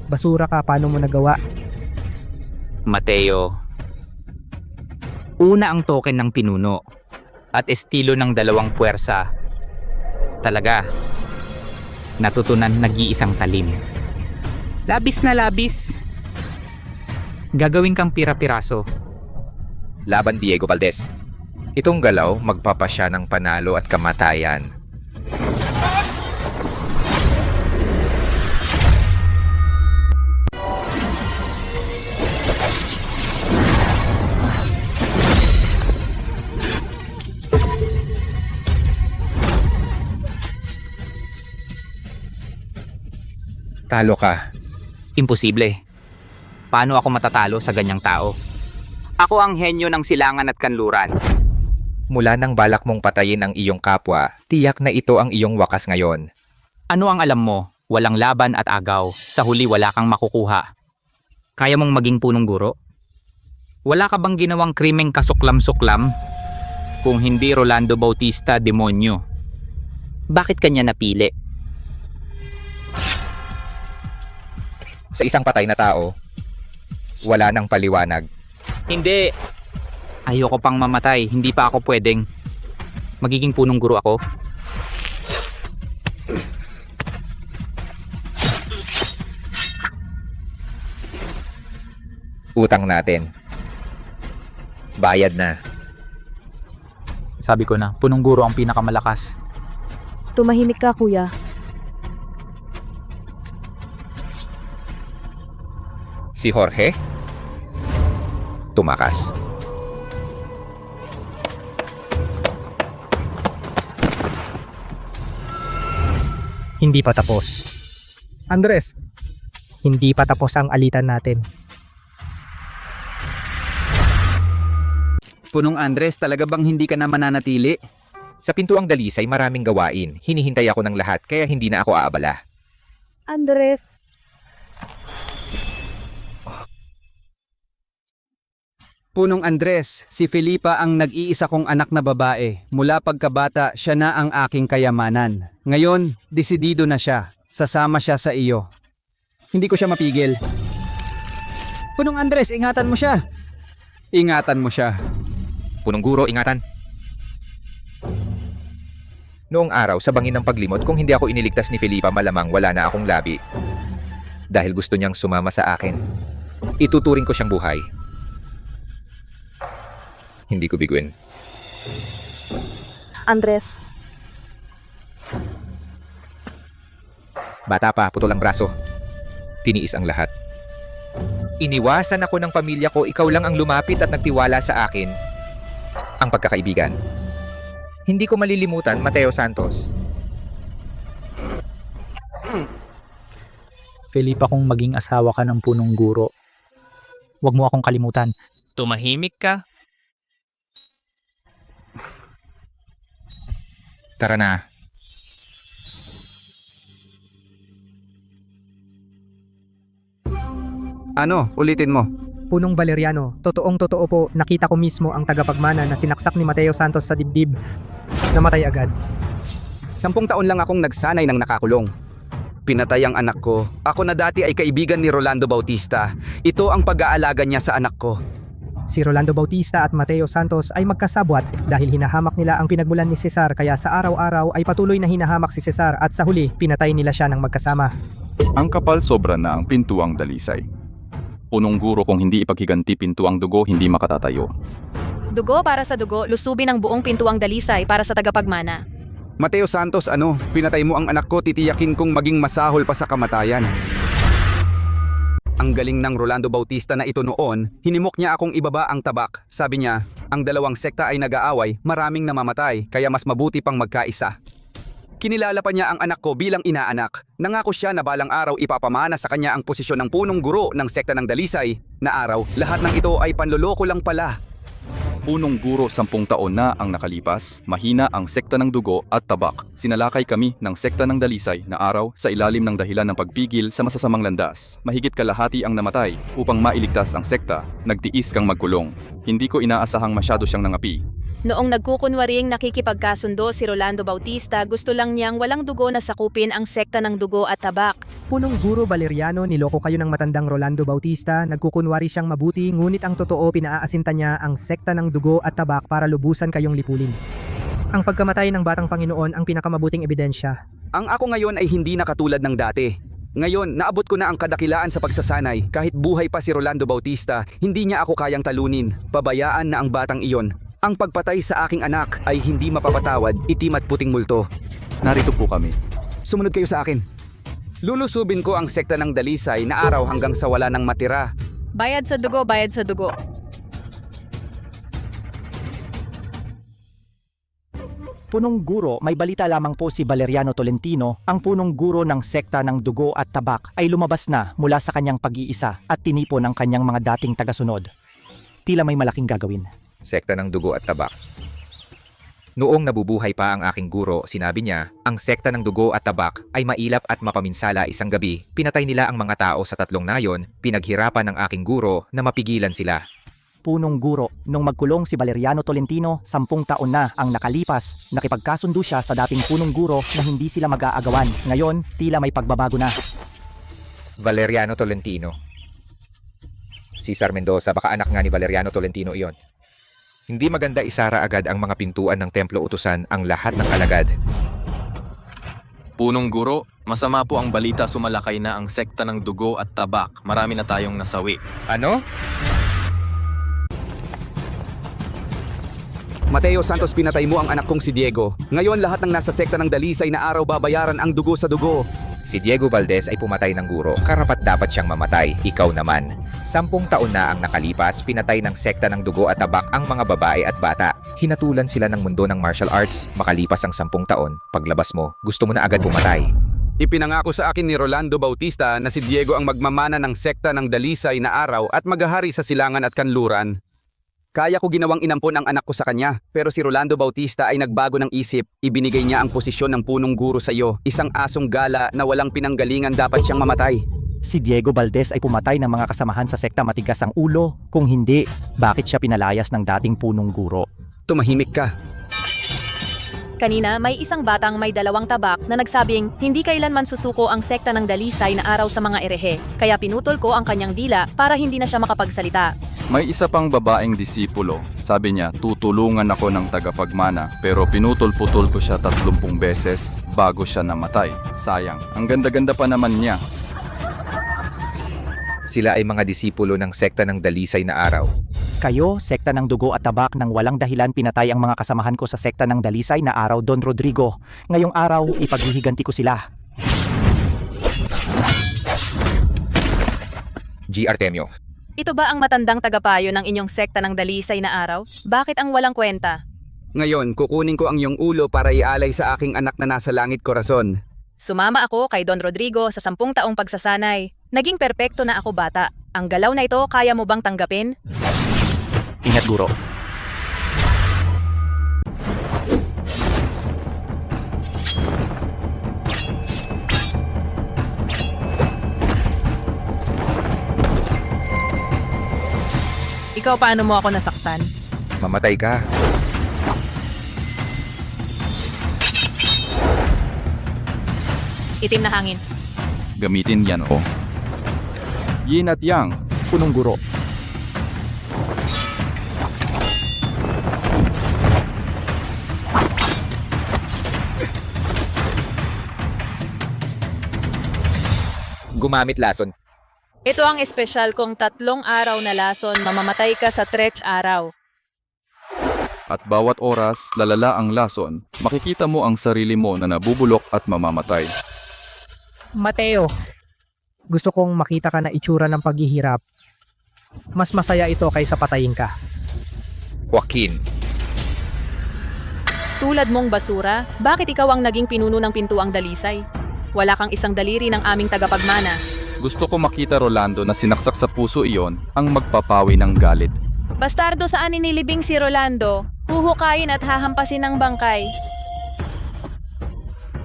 Speaker 4: Basura ka, paano mo nagawa?
Speaker 17: Mateo. Una ang token ng pinuno at estilo ng 2 puwersa. Talaga. Natutunan nag-iisang talim. Labis na labis. Gagawin kang pira-piraso.
Speaker 1: Laban Diego Valdez. Itong galaw magpapasya ng panalo at kamatayan. Talo ka.
Speaker 17: Imposible. Paano ako matatalo sa ganyang tao? Ako ang henyo ng silangan at kanluran.
Speaker 1: Mula nang balak mong patayin ang iyong kapwa, tiyak na ito ang iyong wakas ngayon.
Speaker 17: Ano ang alam mo? Walang laban at agaw. Sa huli wala kang makukuha. Kaya mong maging punong guro? Wala ka bang ginawang krimeng kasuklam-suklam? Kung hindi Rolando Bautista, demonyo. Bakit kanya napili?
Speaker 1: Sa isang patay na tao, wala nang paliwanag.
Speaker 17: Hindi. Ayoko pang mamatay. Hindi pa ako pwedeng. Magiging punong guro ako.
Speaker 1: Utang natin. Bayad na.
Speaker 17: Sabi ko na, punong guro ang pinakamalakas.
Speaker 19: Tumahimik ka, kuya.
Speaker 1: Si Jorge? Tumakas.
Speaker 4: Hindi pa tapos. Andres, hindi pa tapos ang alitan natin.
Speaker 2: Punong Andres, talaga bang hindi ka na mananatili?
Speaker 1: Sa pintuang dalisay maraming gawain. Hinihintay ako ng lahat kaya hindi na ako aabala.
Speaker 19: Andres,
Speaker 2: Punong Andres, si Felipa ang nag-iisa kong anak na babae. Mula pagkabata, siya na ang aking kayamanan. Ngayon, desidido na siya. Sasama siya sa iyo. Hindi ko siya mapigil. Punong Andres, ingatan mo siya. Ingatan mo siya.
Speaker 1: Punong guro, ingatan. Noong araw, sa bangin ng paglimot, kung hindi ako iniligtas ni Felipa, malamang wala na akong labi. Dahil gusto niyang sumama sa akin. Ituturing ko siyang buhay. Hindi ko biguin.
Speaker 19: Andres,
Speaker 1: Bata pa, putol ang braso. Tiniis ang lahat. Iniwasan ako ng pamilya ko, ikaw lang ang lumapit at nagtiwala sa akin. Ang pagkakaibigan. Hindi ko malilimutan, Mateo Santos.
Speaker 17: Felipa, kung maging asawa ka ng punong guro, huwag mo akong kalimutan.
Speaker 20: Tumahimik ka?
Speaker 1: Tara na.
Speaker 2: Ano? Ulitin mo.
Speaker 4: Punong Valeriano, totoong-totoo po, nakita ko mismo ang tagapagmana na sinaksak ni Mateo Santos sa dibdib. Namatay agad.
Speaker 2: 10 taon lang akong nagsanay ng nakakulong. Pinatay ang anak ko. Ako na dati ay kaibigan ni Rolando Bautista. Ito ang pag-aalaga niya sa anak ko.
Speaker 4: Si Rolando Bautista at Mateo Santos ay magkasabwat dahil hinahamak nila ang pinagmulan ni Cesar, kaya sa araw-araw ay patuloy na hinahamak si Cesar at sa huli pinatay nila siya ng magkasama.
Speaker 6: Ang kapal sobra na ang pintuang dalisay. Punong guro, kung hindi ipaghiganti pintuang dugo, hindi makatatayo.
Speaker 8: Dugo para sa dugo, lusubin ang buong pintuang dalisay para sa tagapagmana.
Speaker 2: Mateo Santos, ano? Pinatay mo ang anak ko, titiyakin kong maging masahol pa sa kamatayan. Ang galing ng Rolando Bautista na ito noon, hinimok niya akong ibaba ang tabak. Sabi niya, ang dalawang sekta ay nag-aaway, maraming namamatay, kaya mas mabuti pang magkaisa. Kinilala pa niya ang anak ko bilang inaanak. Nangako siya na balang araw ipapamana sa kanya ang posisyon ng punong guro ng sekta ng Dalisay. Na araw, lahat ng ito ay panloloko lang pala.
Speaker 6: Punong guro, 10 taon na ang nakalipas, mahina ang sekta ng dugo at tabak. Sinalakay kami ng sekta ng Dalisay na araw sa ilalim ng dahilan ng pagpigil sa masasamang landas. Mahigit kalahati ang namatay upang mailigtas ang sekta. Nagtiis kang magkulong. Hindi ko inaasahang masyado siyang nangapi.
Speaker 8: Noong nagkukunwaring nakikipagkasundo si Rolando Bautista, gusto lang niyang walang dugo na sakupin ang sekta ng dugo at tabak.
Speaker 4: Punong guro Valeriano, niloko kayo ng matandang Rolando Bautista, nagkukunwari siyang mabuti, ngunit ang totoo pinaaasinta niya ang sekta ng dugo at tabak para lubusan kayong lipulin. Ang pagkamatay ng batang Panginoon ang pinakamabuting ebidensya.
Speaker 2: Ang ako ngayon ay hindi na katulad ng dati. Ngayon, naabot ko na ang kadakilaan sa pagsasanay. Kahit buhay pa si Rolando Bautista, hindi niya ako kayang talunin. Pabayaan na ang batang iyon. Ang pagpatay sa aking anak ay hindi mapapatawad, itim at puting multo.
Speaker 6: Narito po kami.
Speaker 2: Sumunod kayo sa akin. Lulusubin ko ang sekta ng Dalisay na araw hanggang sa wala nang matira.
Speaker 8: Bayad sa dugo, bayad sa dugo.
Speaker 16: Punong guro, may balita lamang po si Valeriano Tolentino, ang punong guro ng sekta ng dugo at tabak ay lumabas na mula sa kanyang pag-iisa at tinipon ang kanyang mga dating tagasunod. Tila may malaking gagawin.
Speaker 1: Sekta ng dugo at tabak. Noong nabubuhay pa ang aking guro, sinabi niya, ang sekta ng dugo at tabak ay mailap at mapaminsala isang gabi. Pinatay nila ang mga tao sa 3 nayon, pinaghirapan ng aking guro na mapigilan sila.
Speaker 16: Punong guro, nung magkulong si Valeriano Tolentino, 10 taon na ang nakalipas, nakipagkasundo siya sa dating punong guro na hindi sila mag-aagawan. Ngayon, tila may pagbabago na.
Speaker 1: Valeriano Tolentino. Cesar Mendoza, baka anak nga ni Valeriano Tolentino iyon. Hindi maganda isara agad ang mga pintuan ng templo utusan ang lahat ng alagad.
Speaker 18: Punong guro, masama po ang balita, sumalakay na ang sekta ng dugo at tabak. Marami na tayong nasawi.
Speaker 1: Ano?
Speaker 2: Mateo Santos, pinatay mo ang anak kong si Diego. Ngayon lahat ng nasa sekta ng dalisay na araw babayaran ang dugo sa dugo.
Speaker 1: Si Diego Valdez ay pumatay ng guro, karapat dapat siyang mamatay, ikaw naman. 10 taon na ang nakalipas, pinatay ng sekta ng dugo at tabak ang mga babae at bata. Hinatulan sila ng mundo ng martial arts, makalipas ang 10 taon, paglabas mo, gusto mo na agad pumatay.
Speaker 2: Ipinangako sa akin ni Rolando Bautista na si Diego ang magmamana ng sekta ng dalisay na araw at maghahari sa silangan at kanluran. Kaya ko ginawang inampon ang anak ko sa kanya, pero si Rolando Bautista ay nagbago ng isip. Ibinigay niya ang posisyon ng punong guro sa iyo. Isang asong gala na walang pinanggalingan, dapat siyang mamatay.
Speaker 16: Si Diego Valdez ay pumatay ng mga kasamahan sa sekta, matigas ang ulo. Kung hindi, bakit siya pinalayas ng dating punong guro?
Speaker 2: Tumahimik ka.
Speaker 8: Kanina, may isang batang may 2 tabak na nagsabing hindi kailanman susuko ang sekta ng dalisay na araw sa mga erehe. Kaya pinutol ko ang kanyang dila para hindi na siya makapagsalita.
Speaker 6: May isa pang babaeng disipulo. Sabi niya, tutulungan ako ng tagapagmana, pero pinutol-putol ko siya 30 beses bago siya namatay. Sayang, ang ganda-ganda pa naman niya.
Speaker 1: Sila ay mga disipulo ng sekta ng dalisay na araw.
Speaker 16: Kayo, sekta ng dugo at tabak, nang walang dahilan pinatay ang mga kasamahan ko sa sekta ng dalisay na araw, Don Rodrigo. Ngayong araw, ipaghihiganti ko sila.
Speaker 1: G. Artemio.
Speaker 8: Ito ba ang matandang tagapayo ng inyong sekta ng dalisay na araw? Bakit ang walang kwenta?
Speaker 2: Ngayon, kukunin ko ang iyong ulo para ialay sa aking anak na nasa langit, korason.
Speaker 8: Sumama ako kay Don Rodrigo sa 10 taong pagsasanay. Naging perpekto na ako bata. Ang galaw na ito, kaya mo bang tanggapin?
Speaker 16: Ingat, guro.
Speaker 5: Ikaw, paano mo ako nasaktan?
Speaker 1: Mamatay ka.
Speaker 5: Itim na hangin.
Speaker 6: Gamitin yan, oh. Yin at yang.
Speaker 16: Punong guro.
Speaker 1: Gumamit lason.
Speaker 8: Ito ang espesyal kong 3 araw na lason, mamamatay ka sa 3 araw.
Speaker 6: At bawat oras, lalala ang lason, makikita mo ang sarili mo na nabubulok at mamamatay.
Speaker 4: Mateo, gusto kong makita ka na itsura ng paghihirap. Mas masaya ito kaysa patayin ka.
Speaker 1: Joaquin.
Speaker 8: Tulad mong basura, bakit ikaw ang naging pinuno ng pintuang dalisay? Wala kang isang daliri ng aming tagapagmana.
Speaker 6: Gusto ko makita, Rolando, na sinaksak sa puso iyon ang magpapawi ng galit.
Speaker 8: Bastardo, saan inilibing si Rolando? Huhukayin at hahampasin ng bangkay.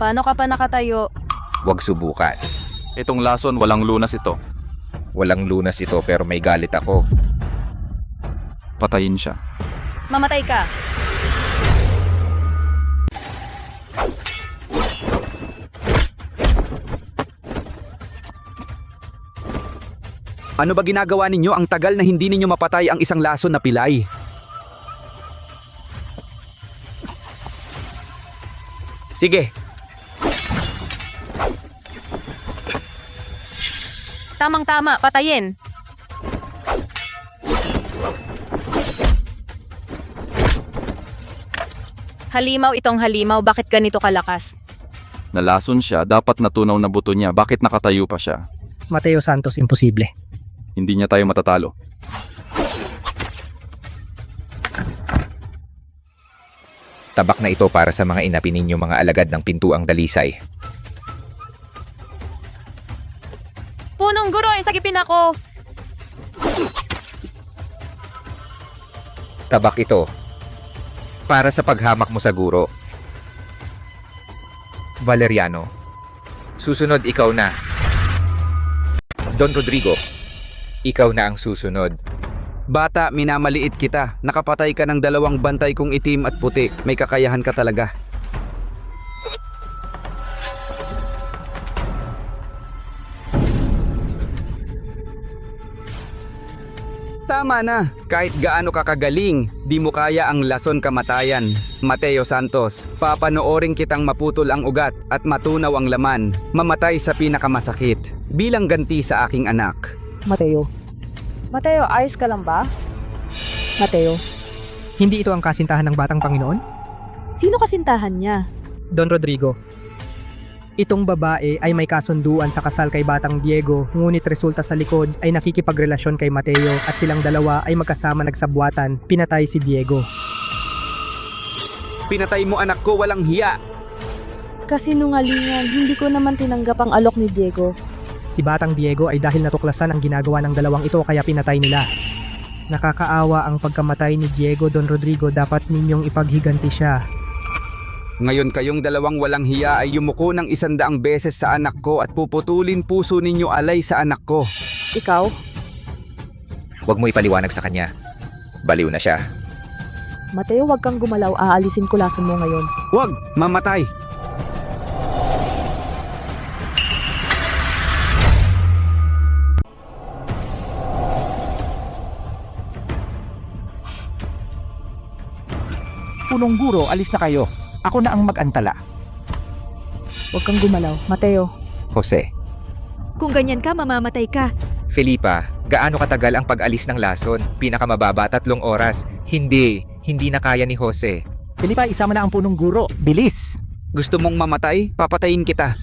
Speaker 8: Paano ka pa nakatayo?
Speaker 1: Huwag subukan.
Speaker 6: Itong lason, walang lunas ito.
Speaker 1: Walang lunas ito pero may galit ako.
Speaker 6: Patayin siya.
Speaker 8: Mamatay ka.
Speaker 2: Ano ba ginagawa ninyo? Ang tagal na hindi ninyo mapatay ang isang lason na pilay. Sige.
Speaker 8: Tamang-tama, patayin. Halimaw itong halimaw, bakit ganito kalakas?
Speaker 6: Nalason siya, dapat natunaw na buto niya, bakit nakatayo pa siya?
Speaker 4: Mateo Santos, imposible.
Speaker 6: Hindi niya tayo matatalo.
Speaker 1: Tabak na ito para sa mga inapi ninyong mga alagad ng pintuang dalisay.
Speaker 8: Punong guro, isagipin ako!
Speaker 1: Tabak ito para sa paghamak mo sa guro. Valeriano, susunod ikaw na. Don Rodrigo, ikaw na ang susunod.
Speaker 2: Bata, minamaliit kita. Nakapatay ka ng 2 bantay kong itim at puti. May kakayahan ka talaga. Tama na. Kahit gaano ka kagaling, di mo kaya ang lason kamatayan. Mateo Santos, papanoorin kitang maputol ang ugat at matunaw ang laman. Mamatay sa pinakamasakit. Bilang ganti sa aking anak.
Speaker 19: Mateo. Mateo, ayos ka lang ba? Mateo.
Speaker 4: Hindi ito ang kasintahan ng batang Panginoon?
Speaker 19: Sino kasintahan niya?
Speaker 4: Don Rodrigo. Itong babae ay may kasunduan sa kasal kay Batang Diego, ngunit resulta sa likod ay nakikipagrelasyon kay Mateo at silang dalawa ay magkasama nagsabwatan, pinatay si Diego.
Speaker 2: Pinatay mo anak ko, walang hiya.
Speaker 19: Kasinungalingan, hindi ko naman tinanggap ang alok ni Diego.
Speaker 4: Si Batang Diego ay dahil natuklasan ang ginagawa ng dalawang ito kaya pinatay nila. Nakakaawa ang pagkamatay ni Diego, Don Rodrigo, dapat ninyong ipaghiganti siya.
Speaker 2: Ngayon kayong dalawang walang hiya ay yumuko ng 100 beses sa anak ko at puputulin puso ninyo alay sa anak ko.
Speaker 19: Ikaw?
Speaker 1: Huwag mo ipaliwanag sa kanya. Baliw na siya.
Speaker 19: Mateo, wag kang gumalaw. Aalisin ko lason mo ngayon.
Speaker 2: Wag! Mamatay!
Speaker 16: Punong guro, alis na kayo. Ako na ang mag-antala.
Speaker 19: Huwag kang gumalaw. Mateo.
Speaker 1: Jose,
Speaker 3: Kung ganyan ka, mamamatay ka.
Speaker 1: Felipa, gaano katagal ang pag-alis ng lason? Pinakamababa 3 oras. Hindi na kaya ni Jose.
Speaker 16: Felipa, isama na ang punong guro. Bilis!
Speaker 2: Gusto mong mamatay? Papatayin kita.